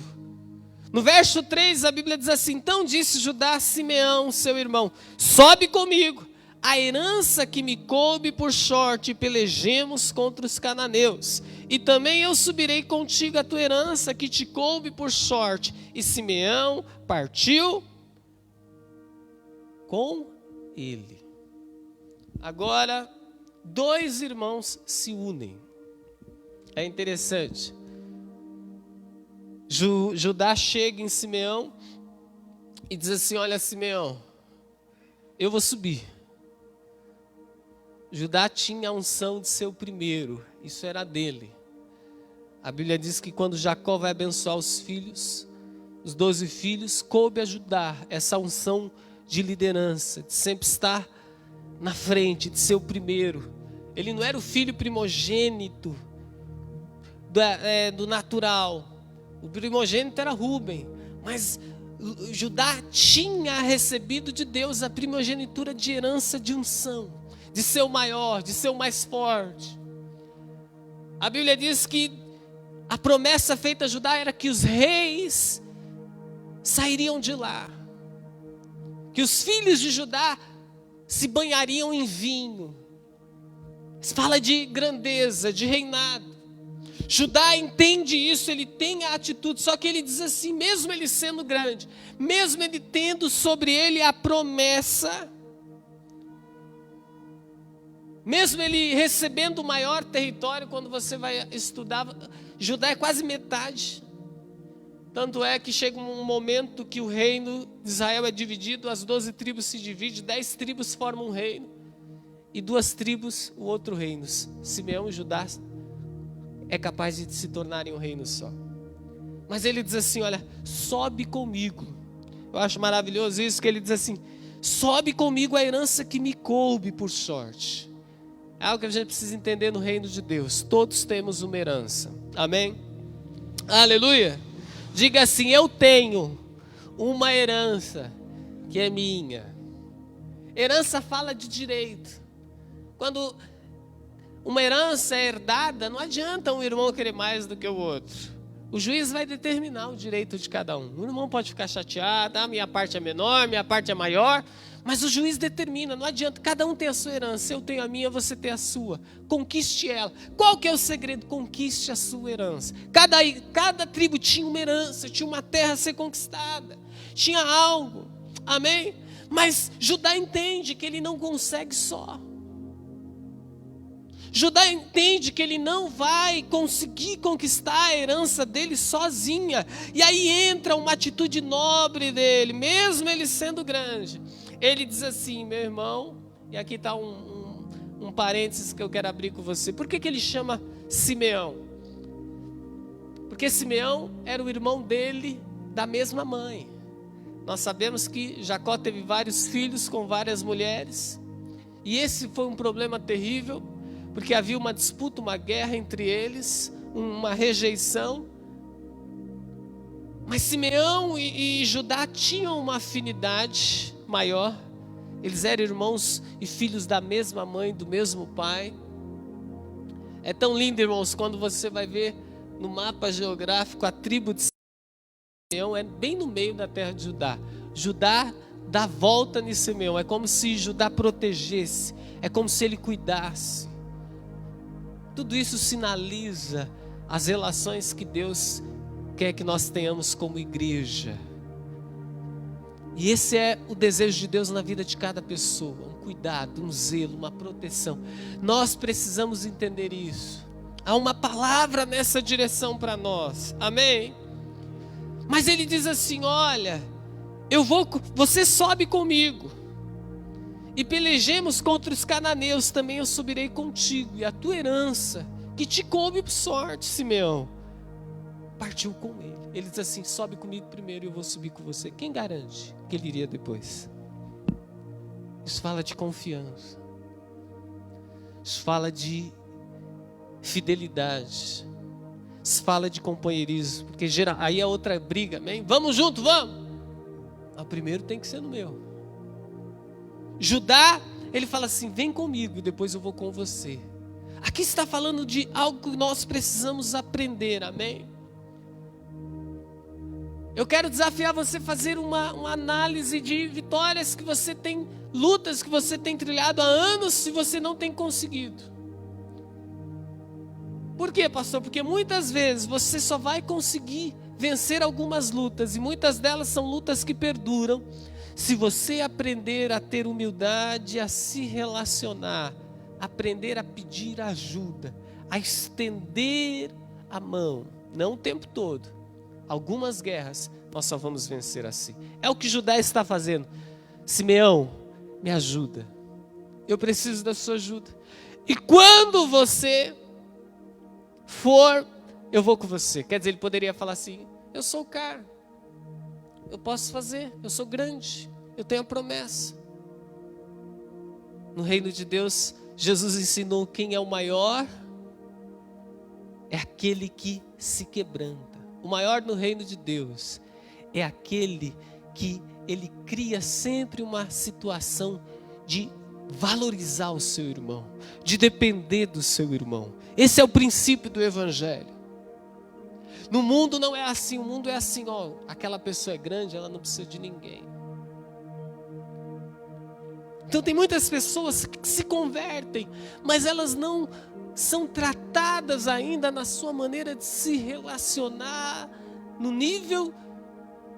No verso 3 a Bíblia diz assim: então disse Judá a Simeão, seu irmão: sobe comigo a herança que me coube por sorte, e pelejemos contra os cananeus. E também eu subirei contigo a tua herança que te coube por sorte. E Simeão partiu com ele. Agora, dois irmãos se unem. É interessante. Judá chega em Simeão e diz assim: olha, Simeão, eu vou subir. Judá tinha a unção de ser o primeiro, isso era dele. A Bíblia diz que quando Jacó vai abençoar os filhos, os 12 filhos, coube a Judá essa unção de liderança, de sempre estar na frente, de ser o primeiro. Ele não era o filho primogênito do natural. O primogênito era Rúben, mas Judá tinha recebido de Deus a primogenitura de herança de unção, de ser o maior, de ser o mais forte. A Bíblia diz que a promessa feita a Judá era que os reis sairiam de lá, que os filhos de Judá se banhariam em vinho. Fala de grandeza, de reinado. Judá entende isso, ele tem a atitude, só que ele diz assim, mesmo ele sendo grande, mesmo ele tendo sobre ele a promessa, mesmo ele recebendo o maior território, quando você vai estudar, Judá é quase metade. Tanto é que chega um momento que o reino de Israel é dividido, as 12 tribos se dividem, 10 tribos formam um reino, e 2 tribos o outro reino. Simeão e Judá é capaz de se tornarem um reino só. Mas ele diz assim, olha, sobe comigo. Eu acho maravilhoso isso, que ele diz assim, sobe comigo a herança que me coube por sorte. É algo que a gente precisa entender no reino de Deus. Todos temos uma herança. Amém? Aleluia. Diga assim, eu tenho uma herança que é minha. Herança fala de direito. Quando uma herança é herdada, não adianta um irmão querer mais do que o outro. O juiz vai determinar o direito de cada um. O irmão pode ficar chateado, a minha parte é menor, minha parte é maior, mas o juiz determina, não adianta, cada um tem a sua herança, eu tenho a minha, você tem a sua. Conquiste ela. Qual que é o segredo? Conquiste a sua herança. Cada tribo tinha uma herança, tinha uma terra a ser conquistada, tinha algo, amém? Mas Judá entende que ele não consegue só. Judá entende que ele não vai conseguir conquistar a herança dele sozinha. E aí entra uma atitude nobre dele, mesmo ele sendo grande. Ele diz assim, meu irmão, e aqui está um parênteses que eu quero abrir com você. Por que ele chama Simeão? Porque Simeão era o irmão dele da mesma mãe. Nós sabemos que Jacó teve vários filhos com várias mulheres. E esse foi um problema terrível, porque havia uma disputa, uma guerra entre eles, uma rejeição. Mas Simeão e Judá tinham uma afinidade maior. Eles eram irmãos e filhos da mesma mãe, do mesmo pai. É tão lindo, irmãos, quando você vai ver no mapa geográfico a tribo de Simeão é bem no meio da terra de Judá. Judá dá volta em Simeão, é como se Judá protegesse, é como se ele cuidasse. Tudo isso sinaliza as relações que Deus quer que nós tenhamos como igreja. E esse é o desejo de Deus na vida de cada pessoa. Um cuidado, um zelo, uma proteção. Nós precisamos entender isso. Há uma palavra nessa direção para nós. Amém? Mas ele diz assim, olha, Você sobe comigo. E pelejemos contra os cananeus, também eu subirei contigo. E a tua herança, que te coube por sorte, Simeão, partiu com ele. Ele diz assim: sobe comigo primeiro e eu vou subir com você. Quem garante que ele iria depois? Isso fala de confiança. Isso fala de fidelidade. Isso fala de companheirismo. Porque aí é outra briga, amém? Vamos junto, vamos! Mas primeiro tem que ser no meu. Judá, ele fala assim: vem comigo e depois eu vou com você. Aqui está falando de algo que nós precisamos aprender, amém? Eu quero desafiar você a fazer uma análise de vitórias que você tem, lutas que você tem trilhado há anos, se você não tem conseguido. Por quê, pastor? Porque muitas vezes você só vai conseguir vencer algumas lutas, e muitas delas são lutas que perduram, se você aprender a ter humildade, a se relacionar, aprender a pedir ajuda, a estender a mão, não o tempo todo. Algumas guerras nós só vamos vencer assim. É o que Judá está fazendo. Simeão, me ajuda. Eu preciso da sua ajuda. E quando você for, eu vou com você. Quer dizer, ele poderia falar assim: eu sou o cara, eu posso fazer, eu sou grande, eu tenho a promessa. No reino de Deus, Jesus ensinou: quem é o maior é aquele que se quebranta. O maior no reino de Deus é aquele que ele cria sempre uma situação de valorizar o seu irmão, de depender do seu irmão. Esse é o princípio do evangelho. No mundo não é assim. O mundo é assim: ó, aquela pessoa é grande, ela não precisa de ninguém. Então tem muitas pessoas que se convertem, mas elas não são tratadas ainda na sua maneira de se relacionar, no nível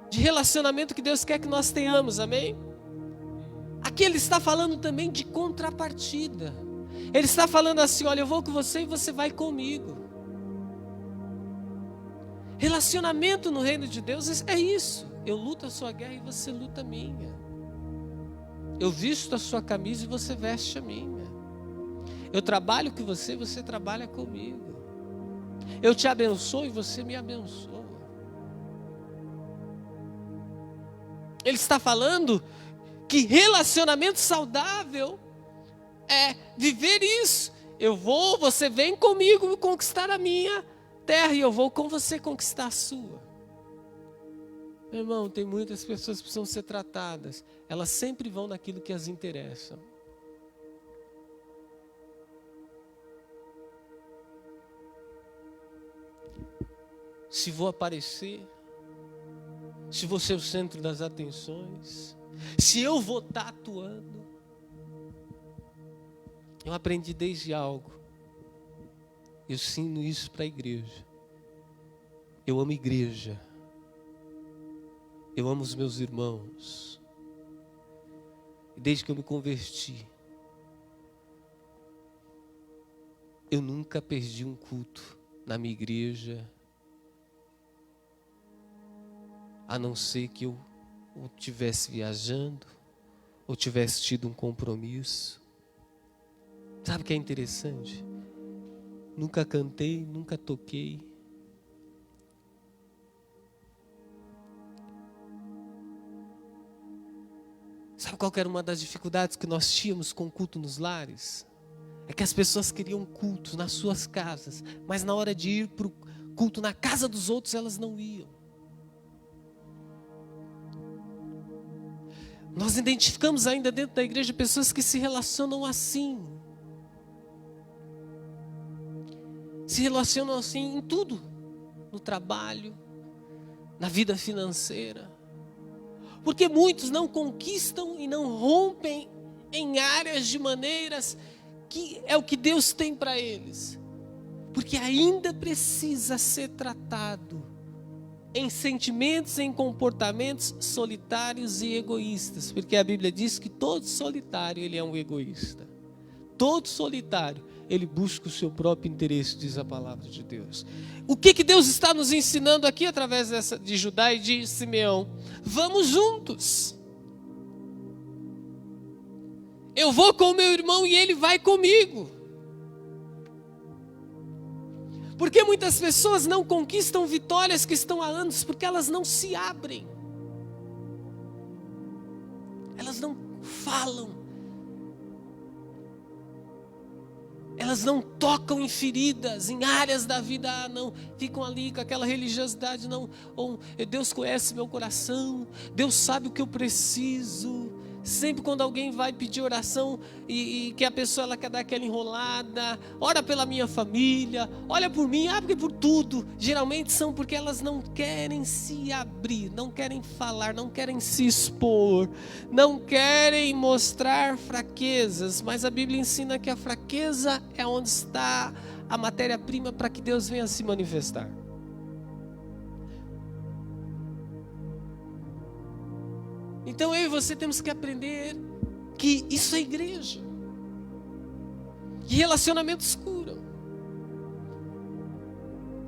de relacionamento que Deus quer que nós tenhamos, amém? Aqui ele está falando também de contrapartida. Ele está falando assim: olha, eu vou com você e você vai comigo. Relacionamento no reino de Deus é isso. Eu luto a sua guerra e você luta a minha. Eu visto a sua camisa e você veste a minha. Eu trabalho com você e você trabalha comigo. Eu te abençoo e você me abençoa. Ele está falando que relacionamento saudável é viver isso. Eu vou, você vem comigo conquistar a minha terra e eu vou com você conquistar a sua. Meu irmão, tem muitas pessoas que precisam ser tratadas. Elas sempre vão naquilo que as interessa. Se vou aparecer, se vou ser o centro das atenções, se eu vou estar atuando. Eu aprendi desde algo. Eu ensino isso para a igreja. Eu amo igreja. Eu amo os meus irmãos. E desde que eu me converti, eu nunca perdi um culto na minha igreja, a não ser que eu estivesse viajando, ou tivesse tido um compromisso. Sabe o que é interessante? Nunca cantei, nunca toquei. Sabe qual que era uma das dificuldades que nós tínhamos com o culto nos lares? É que as pessoas queriam cultos nas suas casas, mas na hora de ir para o culto na casa dos outros, elas não iam. Nós identificamos ainda dentro da igreja pessoas que se relacionam assim. Se relacionam assim em tudo. No trabalho, na vida financeira. Porque muitos não conquistam e não rompem em áreas de maneiras que é o que Deus tem para eles. Porque ainda precisa ser tratado em sentimentos, em comportamentos solitários e egoístas. Porque a Bíblia diz que todo solitário ele é um egoísta. todo solitário, ele busca o seu próprio interesse, diz a palavra de Deus. O que Deus está nos ensinando aqui através de Judá e de Simeão? Vamos juntos. Eu vou com o meu irmão e ele vai comigo. Porque muitas pessoas não conquistam vitórias que estão há anos porque elas não se abrem. Elas não falam. Elas não tocam em feridas, em áreas da vida, não. Ficam ali com aquela religiosidade, não. Ou Deus conhece meu coração, Deus sabe o que eu preciso. Sempre quando alguém vai pedir oração e que a pessoa ela quer dar aquela enrolada, ora pela minha família, olha por mim, abre por tudo. Geralmente são porque elas não querem se abrir, não querem falar, não querem se expor, não querem mostrar fraquezas. Mas a Bíblia ensina que a fraqueza é onde está a matéria-prima para que Deus venha se manifestar. Então eu e você temos que aprender que isso é igreja. Que relacionamentos curam.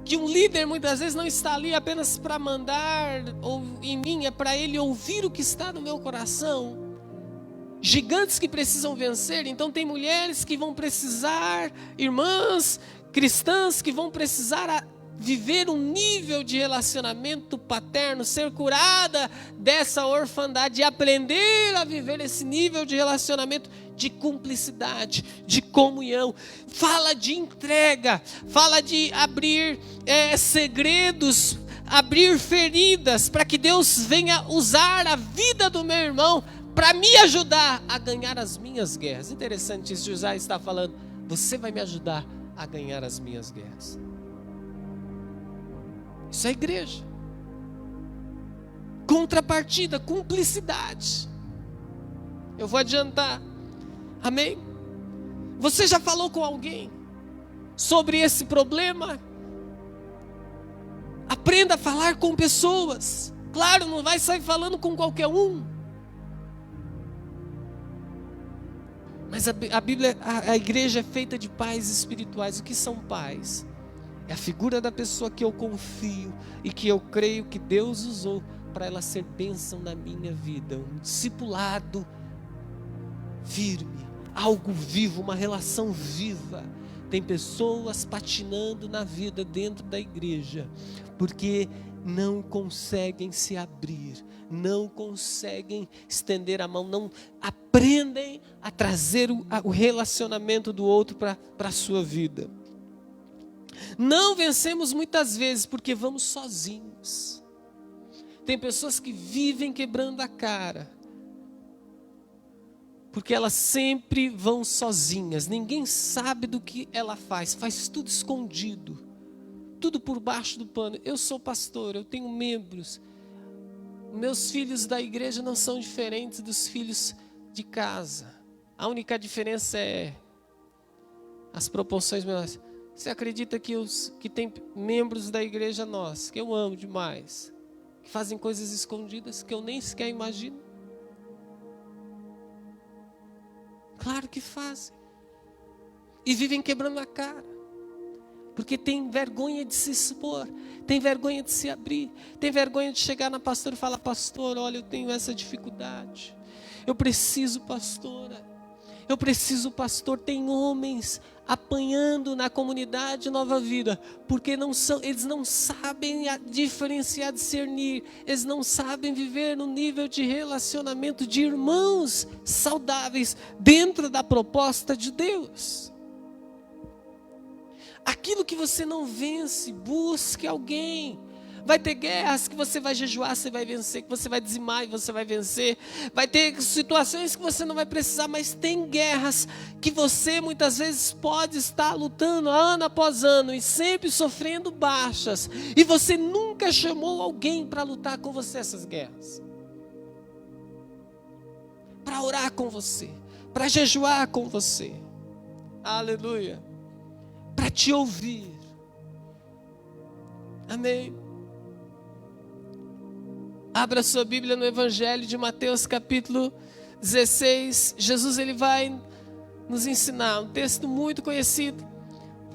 Que um líder muitas vezes não está ali apenas para mandar em mim, é para ele ouvir o que está no meu coração. Gigantes que precisam vencer, então tem mulheres que vão precisar, irmãs cristãs que vão precisar viver um nível de relacionamento paterno, ser curada dessa orfandade e aprender a viver esse nível de relacionamento de cumplicidade, de comunhão. Fala de entrega, fala de abrir segredos, abrir feridas, para que Deus venha usar a vida do meu irmão para me ajudar a ganhar as minhas guerras. Interessante isso, José está falando, você vai me ajudar a ganhar as minhas guerras. Isso é igreja. Contrapartida, cumplicidade. Eu vou adiantar. Amém? Você já falou com alguém sobre esse problema? Aprenda a falar com pessoas. Claro, não vai sair falando com qualquer um. Mas a Bíblia, a igreja é feita de pais espirituais. O que são pais? É a figura da pessoa que eu confio e que eu creio que Deus usou para ela ser bênção na minha vida. Um discipulado firme, algo vivo, uma relação viva. Tem pessoas patinando na vida dentro da igreja, porque não conseguem se abrir, não conseguem estender a mão, não aprendem a trazer o relacionamento do outro para a sua vida. Não vencemos muitas vezes porque vamos sozinhos. Tem pessoas que vivem quebrando a cara, porque elas sempre vão sozinhas. Ninguém sabe do que ela faz tudo escondido, tudo por baixo do pano. Eu sou pastor, eu tenho membros. Meus filhos da igreja não são diferentes dos filhos de casa. A única diferença é as proporções menores. Você acredita que tem membros da igreja nossa, que eu amo demais, que fazem coisas escondidas que eu nem sequer imagino? Claro que fazem. E vivem quebrando a cara. Porque tem vergonha de se expor, tem vergonha de se abrir, tem vergonha de chegar na pastora e falar: pastor, olha, eu tenho essa dificuldade. Eu preciso, pastora. Eu preciso, pastor. Tem homens apanhando na comunidade Nova Vida, porque eles não sabem diferenciar, discernir, eles não sabem viver no nível de relacionamento de irmãos saudáveis dentro da proposta de Deus. Aquilo que você não vence, busque alguém. Vai ter guerras que você vai jejuar, você vai vencer, que você vai dizimar e você vai vencer. Vai ter situações que você não vai precisar, mas tem guerras que você muitas vezes pode estar lutando ano após ano e sempre sofrendo baixas. E você nunca chamou alguém para lutar com você essas guerras. Para orar com você, para jejuar com você. Aleluia. Para te ouvir. Amém. Abra sua Bíblia no Evangelho de Mateus capítulo 16. Jesus ele vai nos ensinar. Um texto muito conhecido,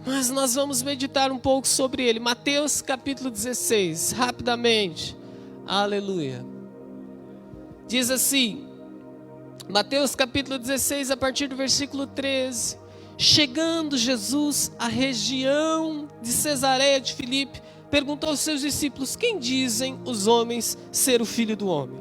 mas nós vamos meditar um pouco sobre ele. Mateus capítulo 16, rapidamente. Aleluia. Diz assim, Mateus capítulo 16, a partir do versículo 13. Chegando Jesus à região de Cesareia de Filipe, perguntou aos seus discípulos: quem dizem os homens ser o Filho do Homem?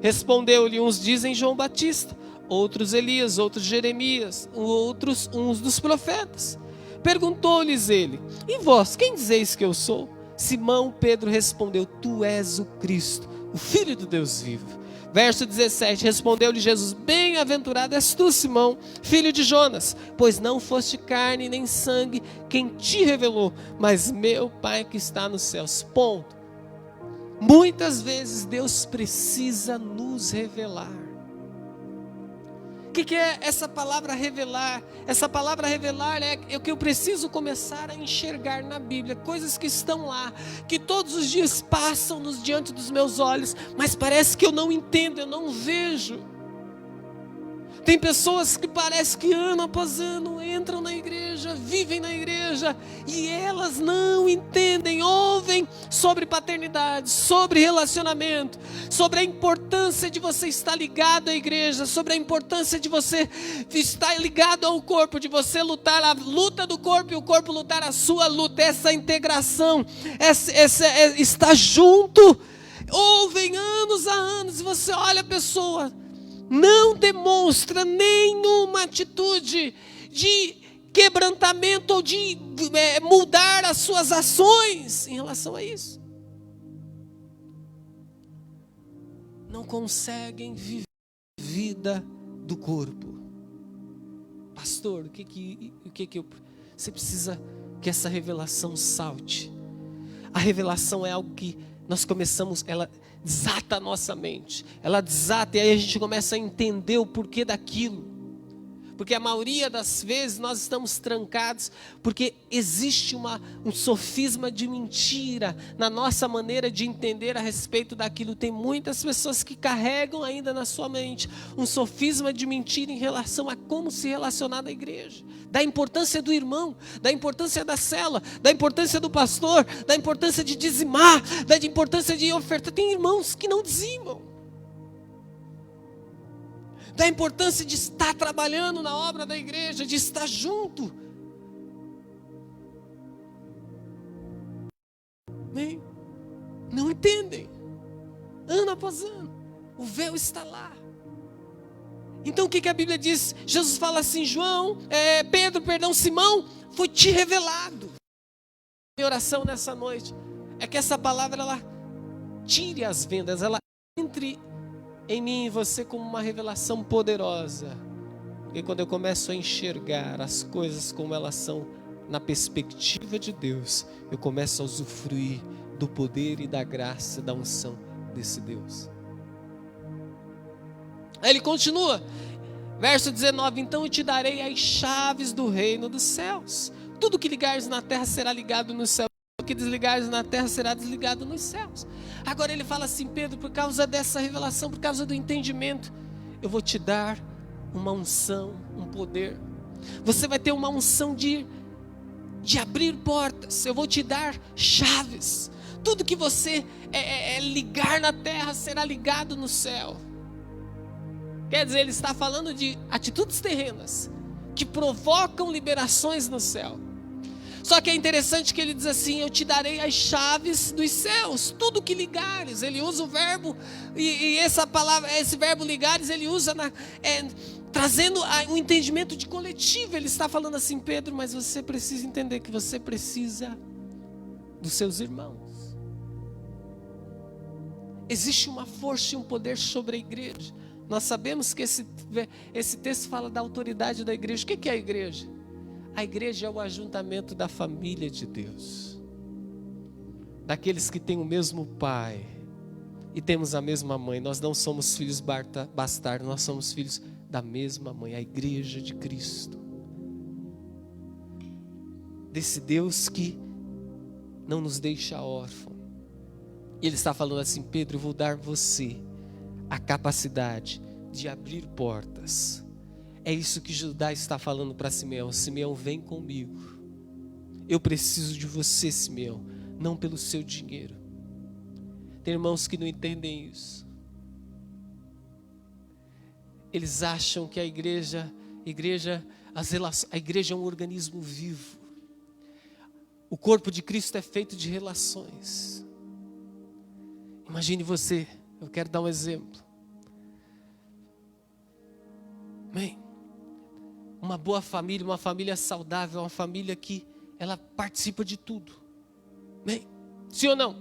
Respondeu-lhe: uns dizem João Batista, outros Elias, outros Jeremias, outros uns dos profetas. Perguntou-lhes ele: e vós, quem dizeis que eu sou? Simão Pedro respondeu: tu és o Cristo, o Filho do Deus vivo. Verso 17, respondeu-lhe Jesus: bem-aventurado és tu, Simão, filho de Jonas, pois não foste carne nem sangue quem te revelou, mas meu Pai que está nos céus. Ponto. Muitas vezes Deus precisa nos revelar. O que é essa palavra revelar? Essa palavra revelar é o que eu preciso começar a enxergar na Bíblia. Coisas que estão lá, que todos os dias passam diante dos meus olhos, mas parece que eu não entendo, eu não vejo. Tem pessoas que parece que ano após ano entram na igreja, vivem na igreja, e elas não entendem, ouvem sobre paternidade, sobre relacionamento, sobre a importância de você estar ligado à igreja, sobre a importância de você estar ligado ao corpo, de você lutar a luta do corpo e o corpo lutar a sua luta, essa integração, estar junto. Ouvem anos a anos, e você olha a pessoa, não demonstra nenhuma atitude de quebrantamento ou de mudar as suas ações em relação a isso. Não conseguem viver a vida do corpo. Pastor, você precisa que essa revelação salte. A revelação é algo que nós começamos, ela desata a nossa mente, ela desata, e aí a gente começa a entender o porquê daquilo, porque a maioria das vezes nós estamos trancados, porque existe um sofisma de mentira na nossa maneira de entender a respeito daquilo. Tem muitas pessoas que carregam ainda na sua mente um sofisma de mentira em relação a como se relacionar na igreja, da importância do irmão, da importância da célula, da importância do pastor, da importância de dizimar, da importância de ofertar. Tem irmãos que não dizimam, da importância de estar trabalhando na obra da igreja, de estar junto. Amém? Não entendem, ano após ano, o véu está lá. Então o que a Bíblia diz? Jesus fala assim: Simão, foi te revelado. Minha oração nessa noite é que essa palavra, ela tire as vendas, ela entre em mim e você como uma revelação poderosa. E quando eu começo a enxergar as coisas como elas são na perspectiva de Deus, eu começo a usufruir do poder e da graça, da unção desse Deus. Aí ele continua, verso 19: então eu te darei as chaves do reino dos céus. Tudo que ligares na terra será ligado no céu, tudo que desligares na terra será desligado nos céus. Agora ele fala assim: Pedro, por causa dessa revelação, por causa do entendimento, eu vou te dar uma unção, um poder. Você vai ter uma unção de abrir portas. Eu vou te dar chaves. Tudo que você ligar na terra será ligado no céu. Quer dizer, ele está falando de atitudes terrenas que provocam liberações no céu. Só que é interessante que ele diz assim: eu te darei as chaves dos céus, tudo que ligares. Ele usa o verbo, e essa palavra, esse verbo ligares, ele usa trazendo um entendimento de coletivo. Ele está falando assim: Pedro, mas você precisa entender que você precisa dos seus irmãos. Existe uma força e um poder sobre a igreja. Nós sabemos que esse texto fala da autoridade da igreja. O que é a igreja? A igreja é o ajuntamento da família de Deus, daqueles que têm o mesmo pai e temos a mesma mãe. Nós não somos filhos bastardos, nós somos filhos da mesma mãe, a igreja de Cristo, desse Deus que não nos deixa órfão. E ele está falando assim: Pedro, eu vou dar você a capacidade de abrir portas. É isso que Judá está falando para Simeão. Simeão, vem comigo. Eu preciso de você, Simeão, não pelo seu dinheiro. Tem irmãos que não entendem isso. Eles acham que a igreja é um organismo vivo. O corpo de Cristo é feito de relações. Imagine você, eu quero dar um exemplo. Amém? Uma boa família, uma família saudável, uma família que ela participa de tudo. Amém? Sim ou não?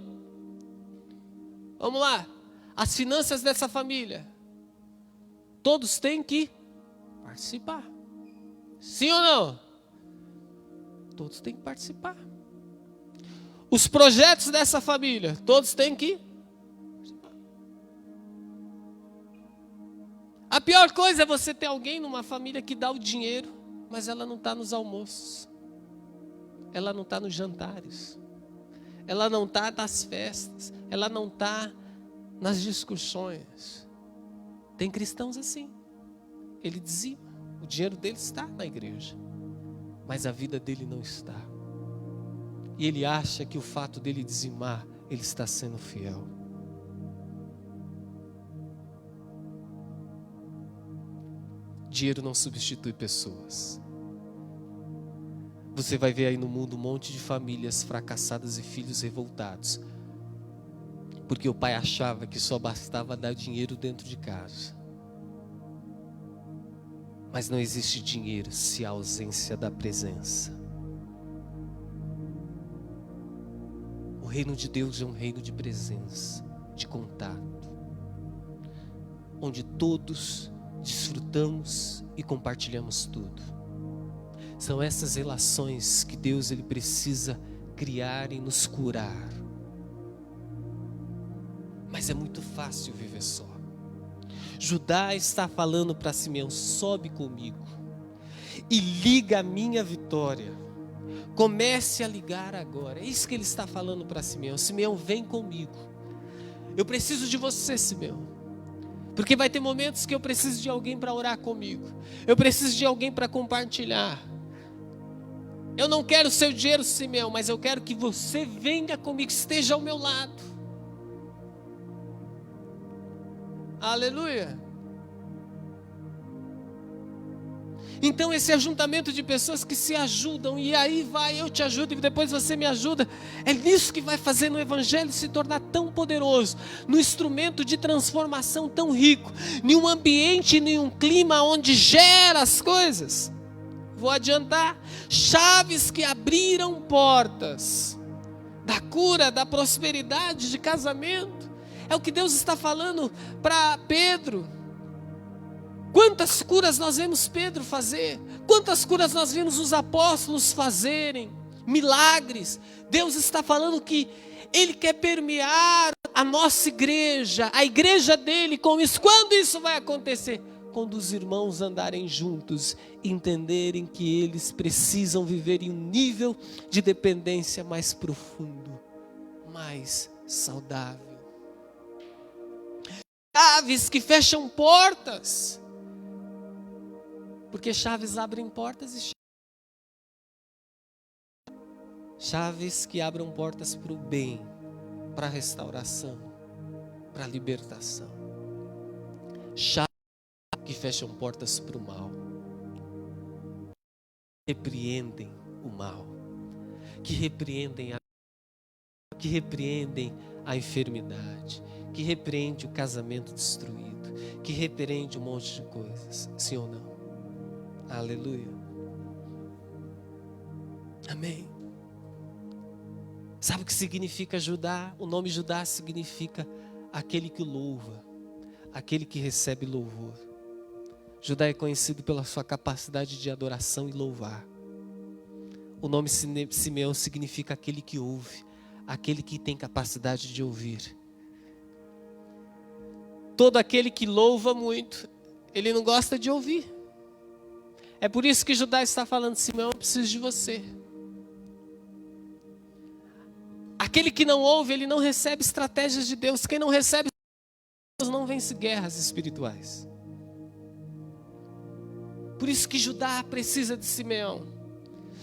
Vamos lá. As finanças dessa família, todos têm que participar. Sim ou não? Todos têm que participar. Os projetos dessa família, todos têm que participar. A pior coisa é você ter alguém numa família que dá o dinheiro, mas ela não está nos almoços. Ela não está nos jantares. Ela não está nas festas. Ela não está nas discussões. Tem cristãos assim. Ele dizima. O dinheiro dele está na igreja, mas a vida dele não está. E ele acha que o fato dele dizimar, ele está sendo fiel. Dinheiro não substitui pessoas. Você vai ver aí no mundo um monte de famílias fracassadas e filhos revoltados, porque o pai achava que só bastava dar dinheiro dentro de casa. Mas não existe dinheiro se há ausência da presença. O reino de Deus é um reino de presença, de contato, onde todos desfrutamos e compartilhamos tudo. São essas relações que Deus ele precisa criar e nos curar. Mas é muito fácil viver só. Judá está falando para Simeão: sobe comigo e liga a minha vitória. Comece a ligar agora. É isso que ele está falando para Simeão. Simeão, vem comigo. Eu preciso de você, Simeão. Porque vai ter momentos que eu preciso de alguém para orar comigo. Eu preciso de alguém para compartilhar. Eu não quero o seu dinheiro, Simeão, mas eu quero que você venha comigo, esteja ao meu lado. Aleluia. Então esse ajuntamento de pessoas que se ajudam, e aí vai, eu te ajudo e depois você me ajuda, é nisso que vai fazer no Evangelho se tornar tão poderoso, no instrumento de transformação tão rico, em um ambiente, em um clima onde gera as coisas. Vou adiantar, chaves que abriram portas da cura, da prosperidade, de casamento. É o que Deus está falando para Pedro. Quantas curas nós vemos Pedro fazer? Quantas curas nós vemos os apóstolos fazerem? Milagres. Deus está falando que Ele quer permear a nossa igreja, a igreja dele com isso. Quando isso vai acontecer? Quando os irmãos andarem juntos, entenderem que eles precisam viver em um nível de dependência mais profundo, mais saudável. Chaves que fecham portas, porque chaves abrem portas e chaves que abram portas para o bem, para a restauração, para a libertação. Chaves que fecham portas para o mal, repreendem o mal, que repreendem a enfermidade, que repreende o casamento destruído, que repreende um monte de coisas. Sim ou não? Aleluia. Amém. Sabe o que significa Judá? O nome Judá significa aquele que louva, aquele que recebe louvor. Judá é conhecido pela sua capacidade de adoração e louvar. O nome Simeão significa aquele que ouve, aquele que tem capacidade de ouvir. Todo aquele que louva muito, ele não gosta de ouvir. É por isso que Judá está falando: Simeão, eu preciso de você. Aquele que não ouve, ele não recebe estratégias de Deus. Quem não recebe Deus não vence guerras espirituais. Por isso que Judá precisa de Simeão.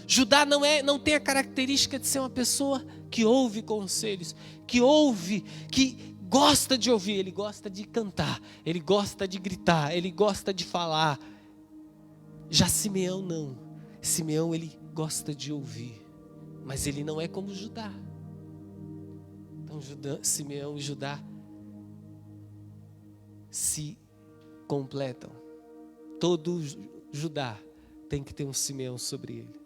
Judá não tem a característica de ser uma pessoa que ouve conselhos, que ouve, que gosta de ouvir, ele gosta de cantar, ele gosta de gritar, ele gosta de falar. Já Simeão não. Simeão ele gosta de ouvir, mas ele não é como Judá. Então Simeão e Judá se completam. Todo Judá tem que ter um Simeão sobre ele.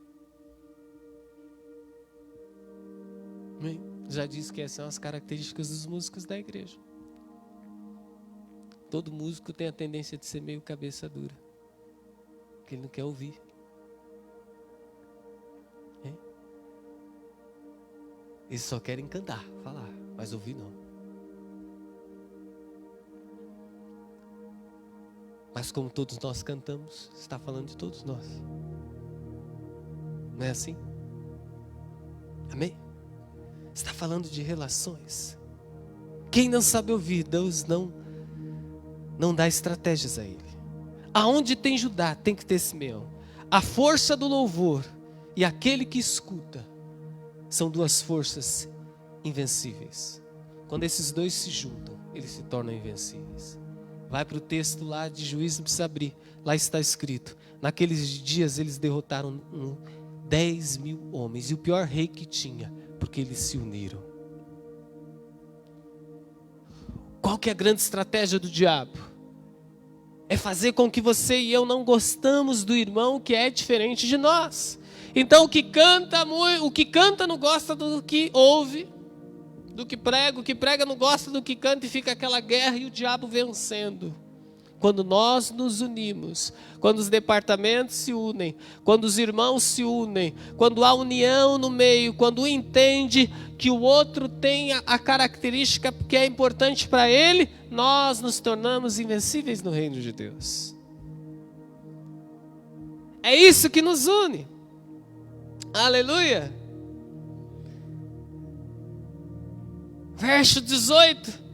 Já disse que essas são as características dos músicos da igreja. Todo músico tem a tendência de ser meio cabeça dura, porque ele não quer ouvir. Eles só querem cantar, falar, mas ouvir não. Mas como todos nós cantamos, está falando de todos nós. Não é assim? Amém? Está falando de relações. Quem não sabe ouvir, Deus não dá estratégias a ele. Aonde tem Judá, tem que ter Simeão. A força do louvor e aquele que escuta são duas forças invencíveis. Quando esses dois se juntam, eles se tornam invencíveis. Vai para o texto lá de Juízes, não precisa abrir. Lá está escrito: naqueles dias eles derrotaram 10.000 homens, e o pior rei que tinha, porque eles se uniram. Qual que é a grande estratégia do diabo? É fazer com que você e eu não gostamos do irmão que é diferente de nós. Então o que canta não gosta do que ouve, do que prega, o que prega não gosta do que canta, e fica aquela guerra e o diabo vencendo. Quando nós nos unimos, quando os departamentos se unem, quando os irmãos se unem, quando há união no meio, quando um entende que o outro tem a característica que é importante para ele, nós nos tornamos invencíveis no reino de Deus. É isso que nos une. Aleluia. Verso 18.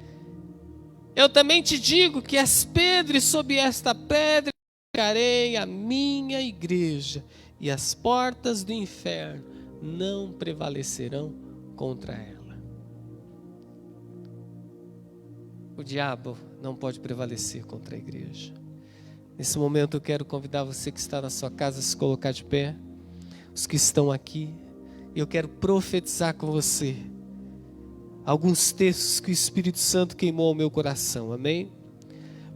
Eu também te digo que és pedra, e sob esta pedra edificarei a minha igreja, e as portas do inferno não prevalecerão contra ela. O diabo não pode prevalecer contra a igreja. Nesse momento eu quero convidar você que está na sua casa a se colocar de pé, os que estão aqui, e eu quero profetizar com você alguns textos que o Espírito Santo queimou ao meu coração, amém?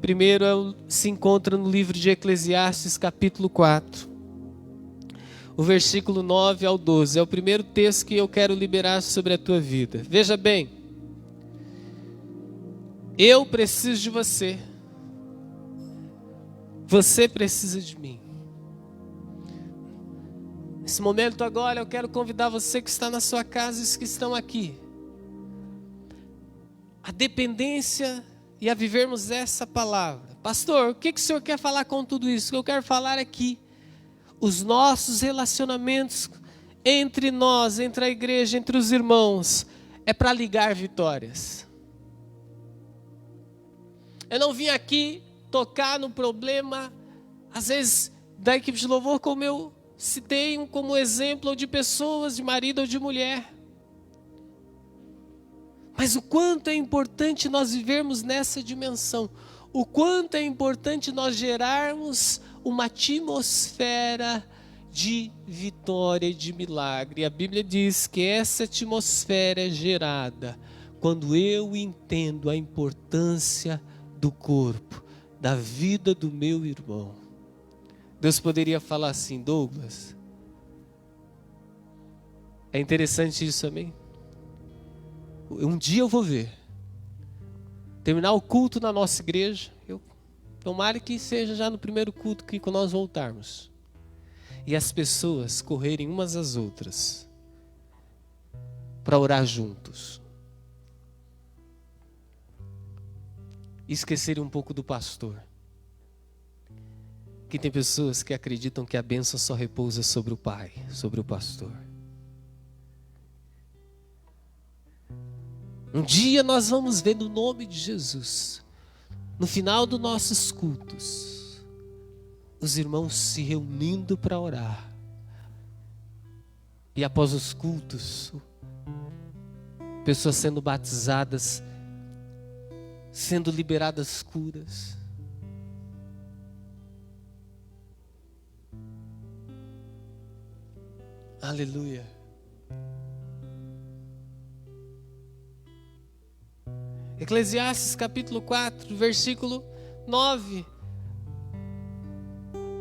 Primeiro se encontra no livro de Eclesiastes, capítulo 4, o versículo 9 ao 12, é o primeiro texto que eu quero liberar sobre a tua vida. Veja bem, eu preciso de você, você precisa de mim. Nesse momento agora eu quero convidar você que está na sua casa e os que estão aqui, a dependência e a vivermos essa palavra. Pastor, o que o senhor quer falar com tudo isso? O que eu quero falar aqui, os nossos relacionamentos entre nós, entre a igreja, entre os irmãos, é para ligar vitórias. Eu não vim aqui tocar no problema, às vezes, da equipe de louvor, como eu citei como exemplo de pessoas, de marido ou de mulher. Mas o quanto é importante nós vivermos nessa dimensão, o quanto é importante nós gerarmos uma atmosfera de vitória e de milagre. A Bíblia diz que essa atmosfera é gerada quando eu entendo a importância do corpo, da vida do meu irmão. Deus poderia falar assim: Douglas, é interessante isso, amém? Um dia eu vou ver, terminar o culto na nossa igreja, tomara que seja já no primeiro culto que nós voltarmos, e as pessoas correrem umas às outras para orar juntos, e esquecerem um pouco do pastor, que tem pessoas que acreditam que a bênção só repousa sobre o pai, sobre o pastor. Um dia nós vamos ver, no nome de Jesus, no final dos nossos cultos, os irmãos se reunindo para orar. E após os cultos, pessoas sendo batizadas, sendo liberadas curas. Aleluia. Eclesiastes capítulo 4, versículo 9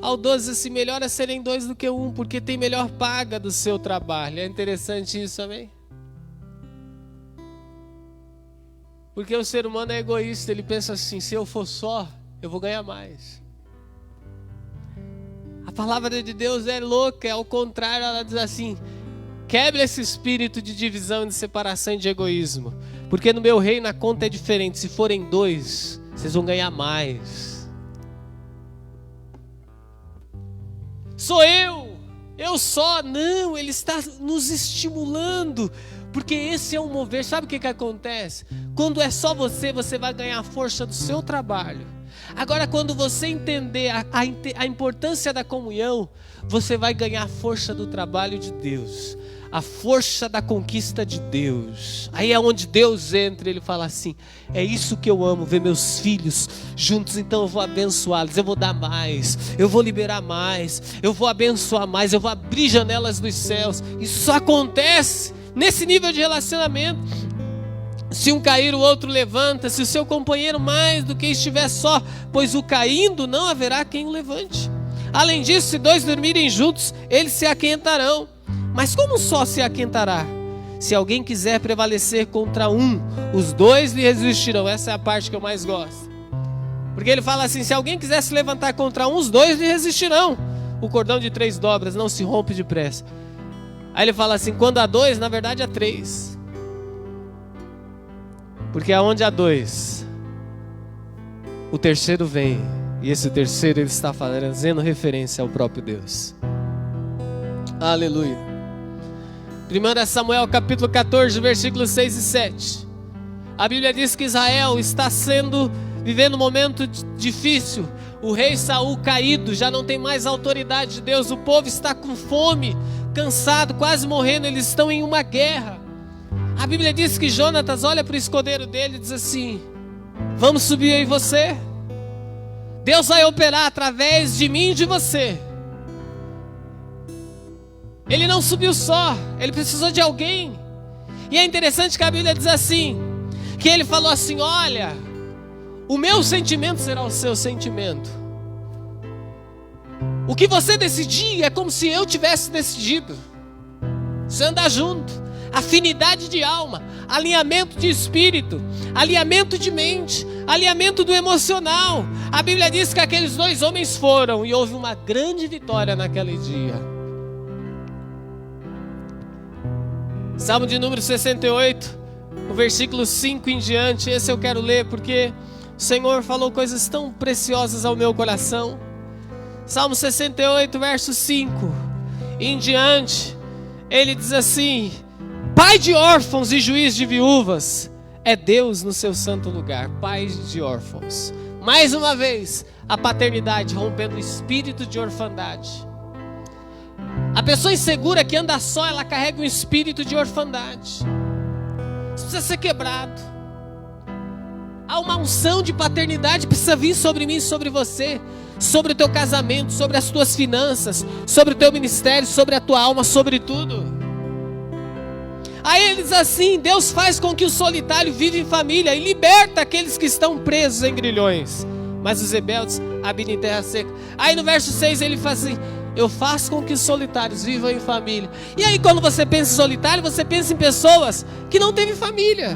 ao 12, assim, melhor é serem dois do que um, porque tem melhor paga do seu trabalho. É interessante isso, amém? Porque o ser humano é egoísta, ele pensa assim, se eu for só, eu vou ganhar mais. A palavra de Deus é louca, é ao contrário, ela diz assim, quebre esse espírito de divisão, de separação e de egoísmo. Porque no meu reino a conta é diferente, se forem dois, vocês vão ganhar mais. Sou eu só, não, ele está nos estimulando, porque esse é um mover. Sabe o que acontece? Quando é só você, você vai ganhar a força do seu trabalho. Agora, quando você entender a importância da comunhão, você vai ganhar a força do trabalho de Deus, a força da conquista de Deus. Aí é onde Deus entra, ele fala assim, é isso que eu amo, ver meus filhos juntos, então eu vou abençoá-los, eu vou dar mais, eu vou liberar mais, eu vou abençoar mais, eu vou abrir janelas dos céus. Isso só acontece nesse nível de relacionamento. Se um cair, o outro levanta, se o seu companheiro mais do que estiver só, pois o caindo não haverá quem o levante. Além disso, se dois dormirem juntos, eles se aquentarão. Mas como só se aquentará? Se alguém quiser prevalecer contra um, os dois lhe resistirão. Essa é a parte que eu mais gosto. Porque ele fala assim, se alguém quiser se levantar contra um, os dois lhe resistirão. O cordão de 3 dobras não se rompe depressa. Aí ele fala assim, quando há 2, na verdade há 3. Porque aonde há 2, o terceiro vem. E esse terceiro ele está fazendo referência ao próprio Deus. Aleluia. 1 Samuel capítulo 14, versículos 6 e 7. A Bíblia diz que Israel está vivendo um momento difícil. O rei Saul caído, já não tem mais autoridade de Deus. O povo está com fome, cansado, quase morrendo. Eles estão em uma guerra. A Bíblia diz que Jonatas olha para o escudeiro dele e diz assim, vamos subir aí você. Deus vai operar através de mim e de você. Ele não subiu só, ele precisou de alguém. E é interessante que a Bíblia diz assim, que ele falou assim, olha, o meu sentimento será o seu sentimento. O que você decidir é como se eu tivesse decidido. Você anda junto. Afinidade de alma, alinhamento de espírito, alinhamento de mente, alinhamento do emocional. A Bíblia diz que aqueles 2 homens foram e houve uma grande vitória naquele dia. Salmo de número 68, o versículo 5 em diante, esse eu quero ler porque o Senhor falou coisas tão preciosas ao meu coração. Salmo 68, verso 5 em diante, ele diz assim, Pai de órfãos e juiz de viúvas, é Deus no seu santo lugar, Pai de órfãos. Mais uma vez, a paternidade rompendo o espírito de orfandade. A pessoa insegura que anda só, ela carrega um espírito de orfandade. Isso precisa ser quebrado. Há uma unção de paternidade, precisa vir sobre mim e sobre você, sobre o teu casamento, sobre as tuas finanças, sobre o teu ministério, sobre a tua alma, sobre tudo. Aí ele diz assim, Deus faz com que o solitário viva em família e liberta aqueles que estão presos em grilhões, mas os rebeldes habitam em terra seca. Aí no verso 6 ele faz assim, eu faço com que os solitários vivam em família. E aí quando você pensa em solitário, você pensa em pessoas que não têm família.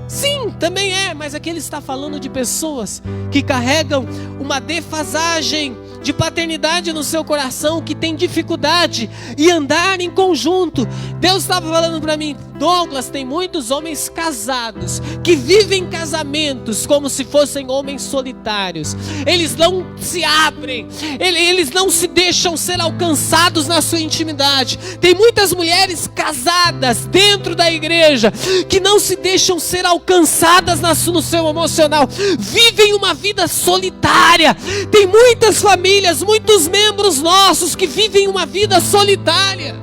Sim, também é, mas aqui ele está falando de pessoas que carregam uma defasagem de paternidade no seu coração, que tem dificuldade em andar em conjunto. Deus estava falando para mim, Douglas, tem muitos homens casados que vivem casamentos como se fossem homens solitários. Eles não se abrem, eles não se deixam ser alcançados na sua intimidade. Tem muitas mulheres casadas dentro da igreja que não se deixam ser alcançadas no seu emocional, vivem uma vida solitária. Tem muitas famílias, muitos membros nossos que vivem uma vida solitária.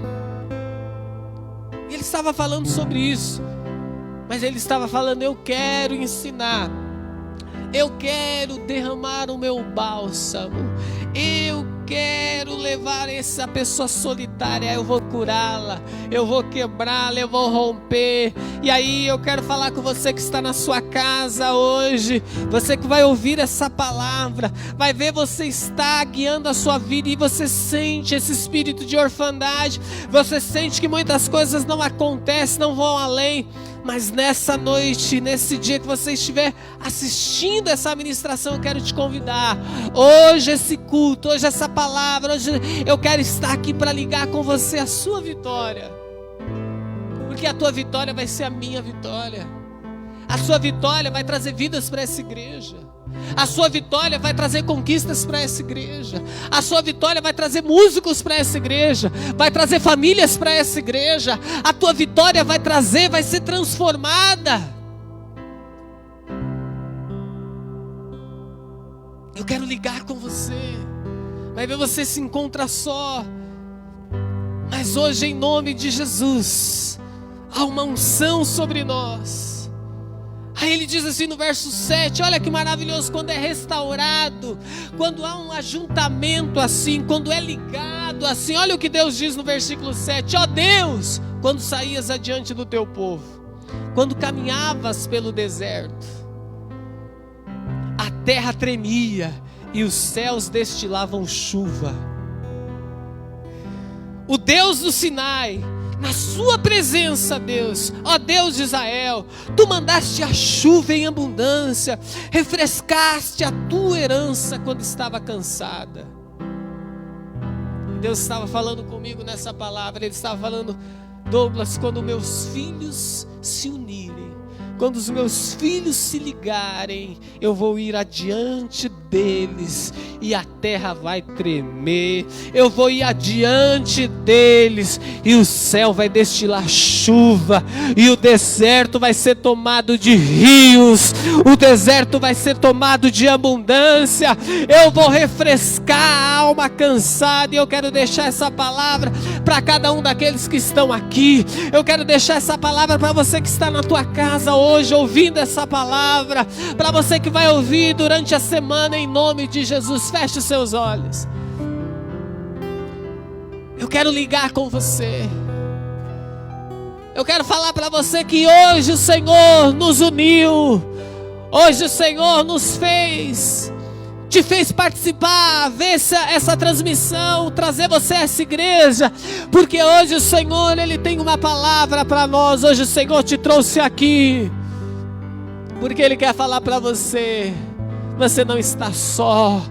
Ele estava falando sobre isso, mas ele estava falando: eu quero ensinar, eu quero derramar o meu bálsamo, eu quero levar essa pessoa solitária, eu vou curá-la, eu vou quebrá-la, eu vou romper. E aí eu quero falar com você que está na sua casa hoje, você que vai ouvir essa palavra, vai ver, você está guiando a sua vida e você sente esse espírito de orfandade, você sente que muitas coisas não acontecem, não vão além. Mas nessa noite, nesse dia que você estiver assistindo essa ministração, eu quero te convidar. Hoje esse culto, hoje essa palavra, hoje eu quero estar aqui para ligar com você a sua vitória. Porque a tua vitória vai ser a minha vitória. A sua vitória vai trazer vidas para essa igreja. A sua vitória vai trazer conquistas para essa igreja. A sua vitória vai trazer músicos para essa igreja, vai trazer famílias para essa igreja. A tua vitória vai ser transformada. Eu quero ligar com você. Vai ver, você se encontra só, mas hoje, em nome de Jesus, há uma unção sobre nós. Aí ele diz assim no verso 7, olha que maravilhoso, quando é restaurado, quando há um ajuntamento assim, quando é ligado assim. Olha o que Deus diz no versículo 7, ó Deus, quando saías adiante do teu povo, quando caminhavas pelo deserto, a terra tremia e os céus destilavam chuva. O Deus do Sinai, na sua presença, Deus, ó Deus de Israel, tu mandaste a chuva em abundância, refrescaste a tua herança quando estava cansada. Deus estava falando comigo nessa palavra. Ele estava falando: Douglas, quando meus filhos se unirem, quando os meus filhos se ligarem, eu vou ir adiante deles e a terra vai tremer. Eu vou ir adiante deles e o céu vai destilar chuva e o deserto vai ser tomado de rios, o deserto vai ser tomado de abundância. Eu vou refrescar a alma cansada. E eu quero deixar essa palavra para cada um daqueles que estão aqui. Eu quero deixar essa palavra para você que está na tua casa hoje ouvindo essa palavra, para você que vai ouvir durante a semana, em nome de Jesus. Feche os seus olhos. Eu quero ligar com você. Eu quero falar para você que hoje o Senhor nos uniu. Hoje o Senhor nos fez, te fez participar, ver essa transmissão, trazer você a essa igreja, porque hoje o Senhor, Ele tem uma palavra para nós. Hoje o Senhor te trouxe aqui, porque Ele quer falar para você: você não está só.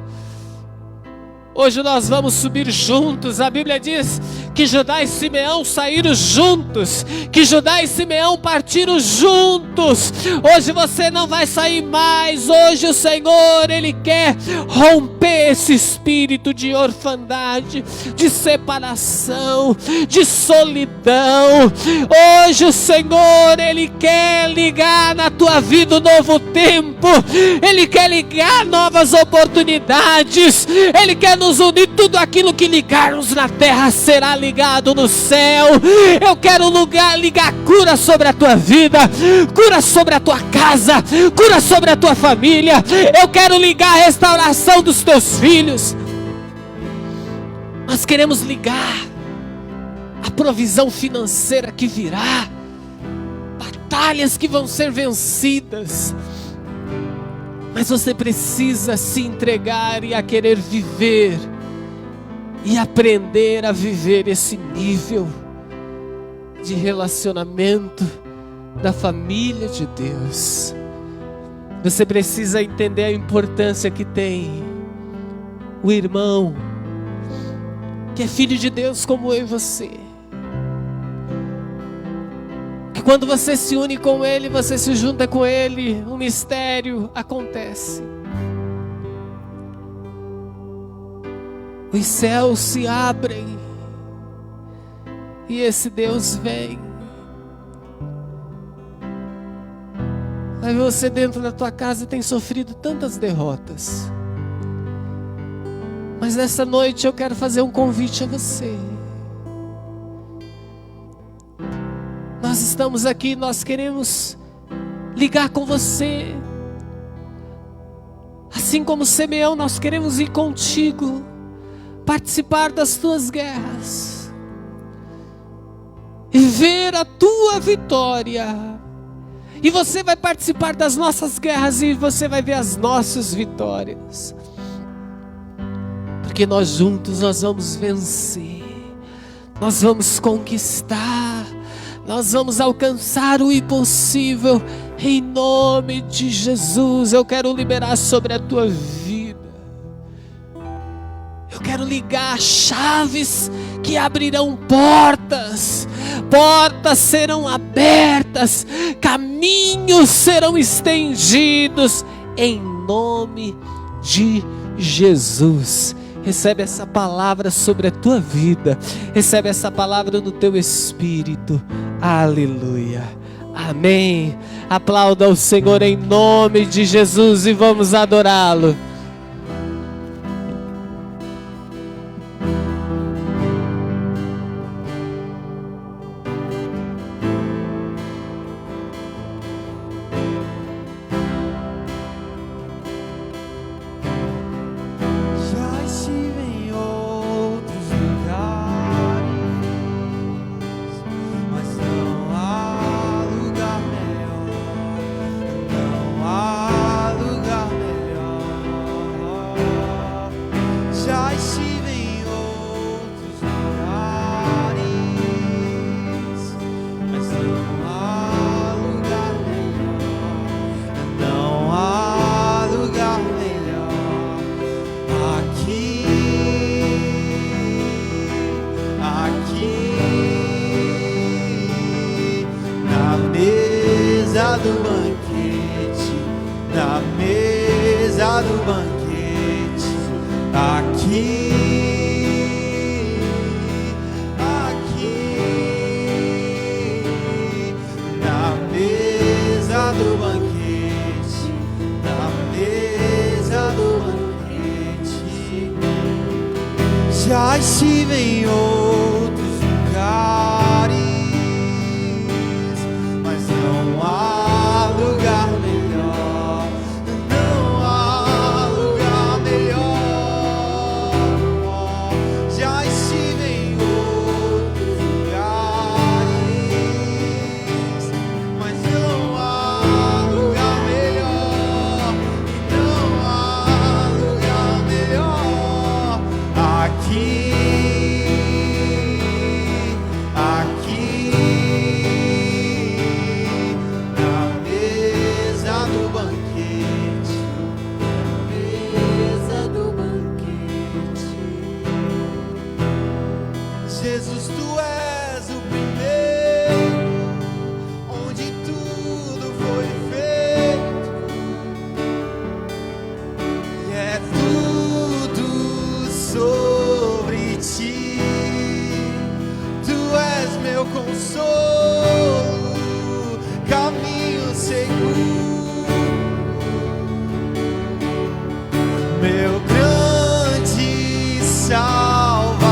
Hoje nós vamos subir juntos. A Bíblia diz que Judá e Simeão saíram juntos, que Judá e Simeão partiram juntos. Hoje você não vai sair mais. Hoje o Senhor, Ele quer romper esse espírito de orfandade, de separação, de solidão. Hoje o Senhor, Ele quer ligar na tua vida um novo tempo. Ele quer ligar novas oportunidades. Ele quer nos unir. Tudo aquilo que ligarmos na terra será ligado no céu. Eu quero ligar cura sobre a tua vida, cura sobre a tua casa, cura sobre a tua família. Eu quero ligar a restauração dos teus filhos. Nós queremos ligar a provisão financeira que virá, batalhas que vão ser vencidas. Mas você precisa se entregar e a querer viver e aprender a viver esse nível de relacionamento da família de Deus. Você precisa entender a importância que tem o irmão que é filho de Deus como eu e você, Quando você se une com Ele, você se junta com Ele, um mistério acontece. Os céus se abrem e esse Deus vem. Aí você dentro da tua casa tem sofrido tantas derrotas. Mas nessa noite eu quero fazer um convite a você. Nós estamos aqui, nós queremos ligar com você. Assim como Simeão, nós queremos ir contigo, participar das tuas guerras e ver a tua vitória. E você vai participar das nossas guerras e você vai ver as nossas vitórias. Porque nós juntos nós vamos vencer. Nós vamos conquistar. Nós vamos alcançar o impossível. Em nome de Jesus, eu quero liberar sobre a tua vida. Eu quero ligar chaves que abrirão portas. Portas serão abertas. Caminhos serão estendidos. Em nome de Jesus. Recebe essa palavra sobre a tua vida. Recebe essa palavra no teu espírito. Aleluia. Amém. Aplauda o Senhor em nome de Jesus e vamos adorá-lo. Já estive em outros lugares, mas não há lugar melhor. Não há lugar melhor. Já estive em outros lugares, mas não há lugar melhor. Não há lugar melhor. Aqui, na mesa do banquete, na mesa do banquete, aqui, na mesa do banquete, na mesa do banquete. Já estive em outros lugares, mas não há lugar melhor. Não há lugar melhor. Já estive em outros lugares, mas não há lugar melhor. Não há lugar melhor. Aqui, na mesa do banquete, na mesa do banquete. Jesus, tu és o primeiro, onde tudo foi feito, e é tudo sobre ti. Tu és meu consolo, caminho seguro, meu grande Salvador.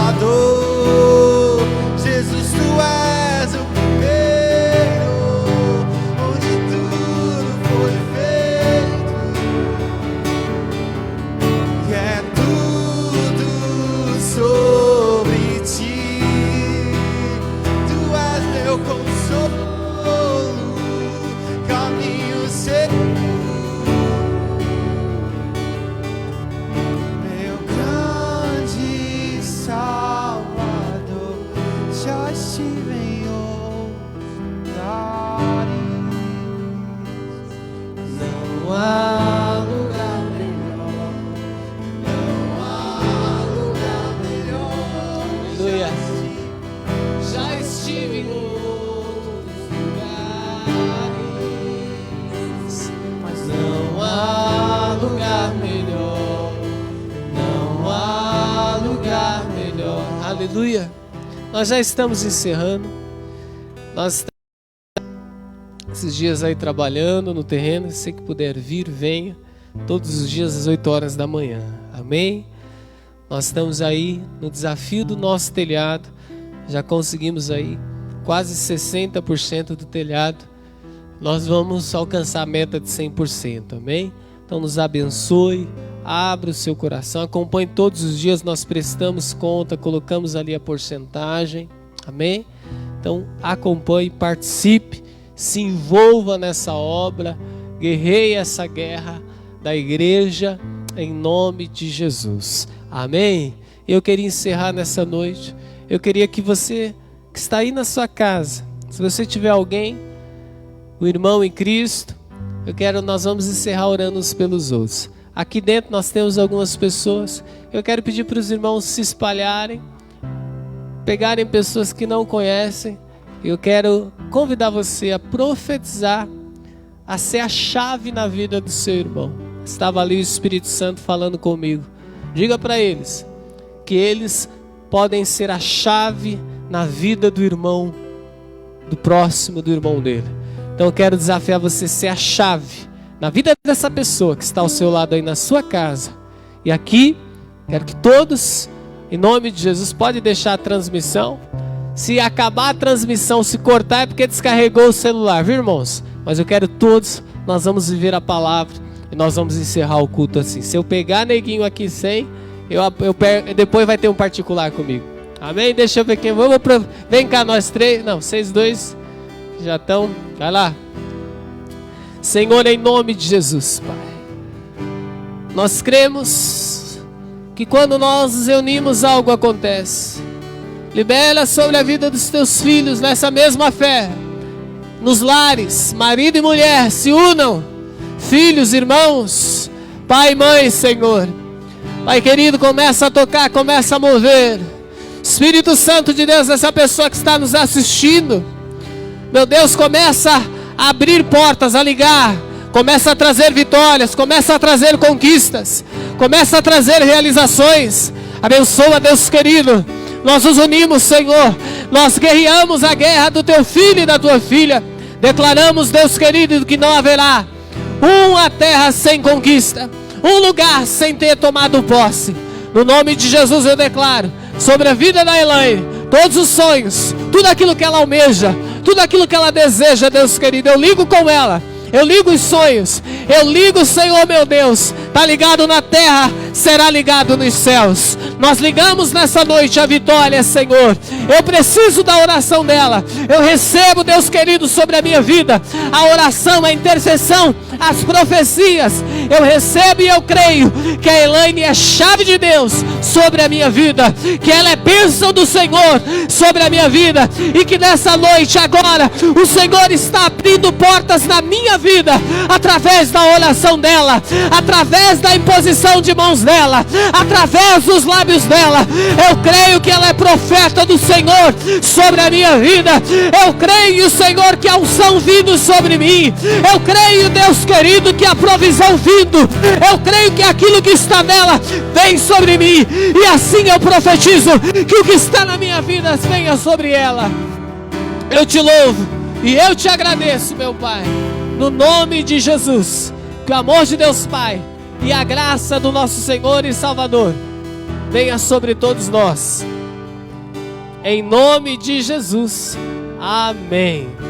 Jesus, tu és o primeiro, onde tudo foi feito, e é tudo sobre ti. Tu és meu consolo, caminho seguro, meu grande Salvador. Já estive em outros lugares, não há lugar melhor. Não há lugar melhor. Aleluia. Já estive em outros lugares. Aleluia. Nós já estamos encerrando. Nós estamos esses dias aí trabalhando no terreno. Se que puder vir, venha. Todos os dias às 8 horas da manhã. Amém? Nós estamos aí no desafio do nosso telhado. Já conseguimos aí quase 60% do telhado. Nós vamos alcançar a meta de 100%. Amém? Então nos abençoe. Abra o seu coração. Acompanhe todos os dias. Nós prestamos conta. Colocamos ali a porcentagem. Amém? Então acompanhe, participe. Se envolva nessa obra. Guerreie essa guerra da igreja em nome de Jesus. Amém? Eu queria encerrar nessa noite. Eu queria que você que está aí na sua casa, se você tiver alguém, o irmão em Cristo, nós vamos encerrar orando uns pelos outros. Aqui dentro nós temos algumas pessoas. Eu quero pedir para os irmãos se espalharem, pegarem pessoas que não conhecem. Eu quero convidar você a profetizar, a ser a chave na vida do seu irmão. Estava ali o Espírito Santo falando comigo. Diga para eles que eles podem ser a chave na vida do irmão, do próximo, do irmão dele. Então eu quero desafiar você a ser a chave na vida dessa pessoa que está ao seu lado aí na sua casa. E aqui, quero que todos, em nome de Jesus, pode deixar a transmissão. Se acabar a transmissão, se cortar é porque descarregou o celular, viu, irmãos? Mas eu quero todos, nós vamos viver a palavra. E nós vamos encerrar o culto assim. Se eu pegar neguinho aqui sem, depois vai ter um particular comigo. Amém? Deixa eu ver quem. Vem cá nós três. Não, vocês dois já estão. Vai lá. Senhor, em nome de Jesus, Pai. Nós cremos que quando nós nos reunimos algo acontece. Libera sobre a vida dos teus filhos nessa mesma fé. Nos lares, marido e mulher se unam. Filhos, irmãos, pai e mãe, Senhor. Pai querido, começa a tocar, começa a mover. Espírito Santo de Deus, essa pessoa que está nos assistindo, meu Deus, começa a abrir portas, a ligar. Começa a trazer vitórias, começa a trazer conquistas, começa a trazer realizações. Abençoa, Deus querido. Nós nos unimos, Senhor. Nós guerreamos a guerra do teu filho e da tua filha. Declaramos, Deus querido, que não haverá uma terra sem conquista, um lugar sem ter tomado posse. No nome de Jesus eu declaro sobre a vida da Elaine, todos os sonhos, tudo aquilo que ela almeja, tudo aquilo que ela deseja, Deus querido, eu ligo com ela. Eu ligo os sonhos, eu ligo, Senhor meu Deus, está ligado na terra, será ligado nos céus. Nós ligamos nessa noite a vitória, Senhor. Eu preciso da oração dela. Eu recebo, Deus querido, sobre a minha vida a oração, a intercessão, as profecias. Eu recebo e eu creio que a Elaine é chave de Deus sobre a minha vida, que ela é bênção do Senhor sobre a minha vida, e que nessa noite agora o Senhor está abrindo portas na minha vida, através da oração dela, através da imposição de mãos dela, através dos lábios dela. Eu creio que ela é profeta do Senhor sobre a minha vida. Eu creio, Senhor, que a unção vindo sobre mim. Eu creio, Deus querido, que a provisão vindo. Eu creio que aquilo que está nela vem sobre mim, e assim eu profetizo que o que está na minha vida venha sobre ela. Eu te louvo e eu te agradeço, meu Pai, no nome de Jesus. Que o amor de Deus Pai e a graça do nosso Senhor e Salvador venha sobre todos nós, em nome de Jesus. Amém.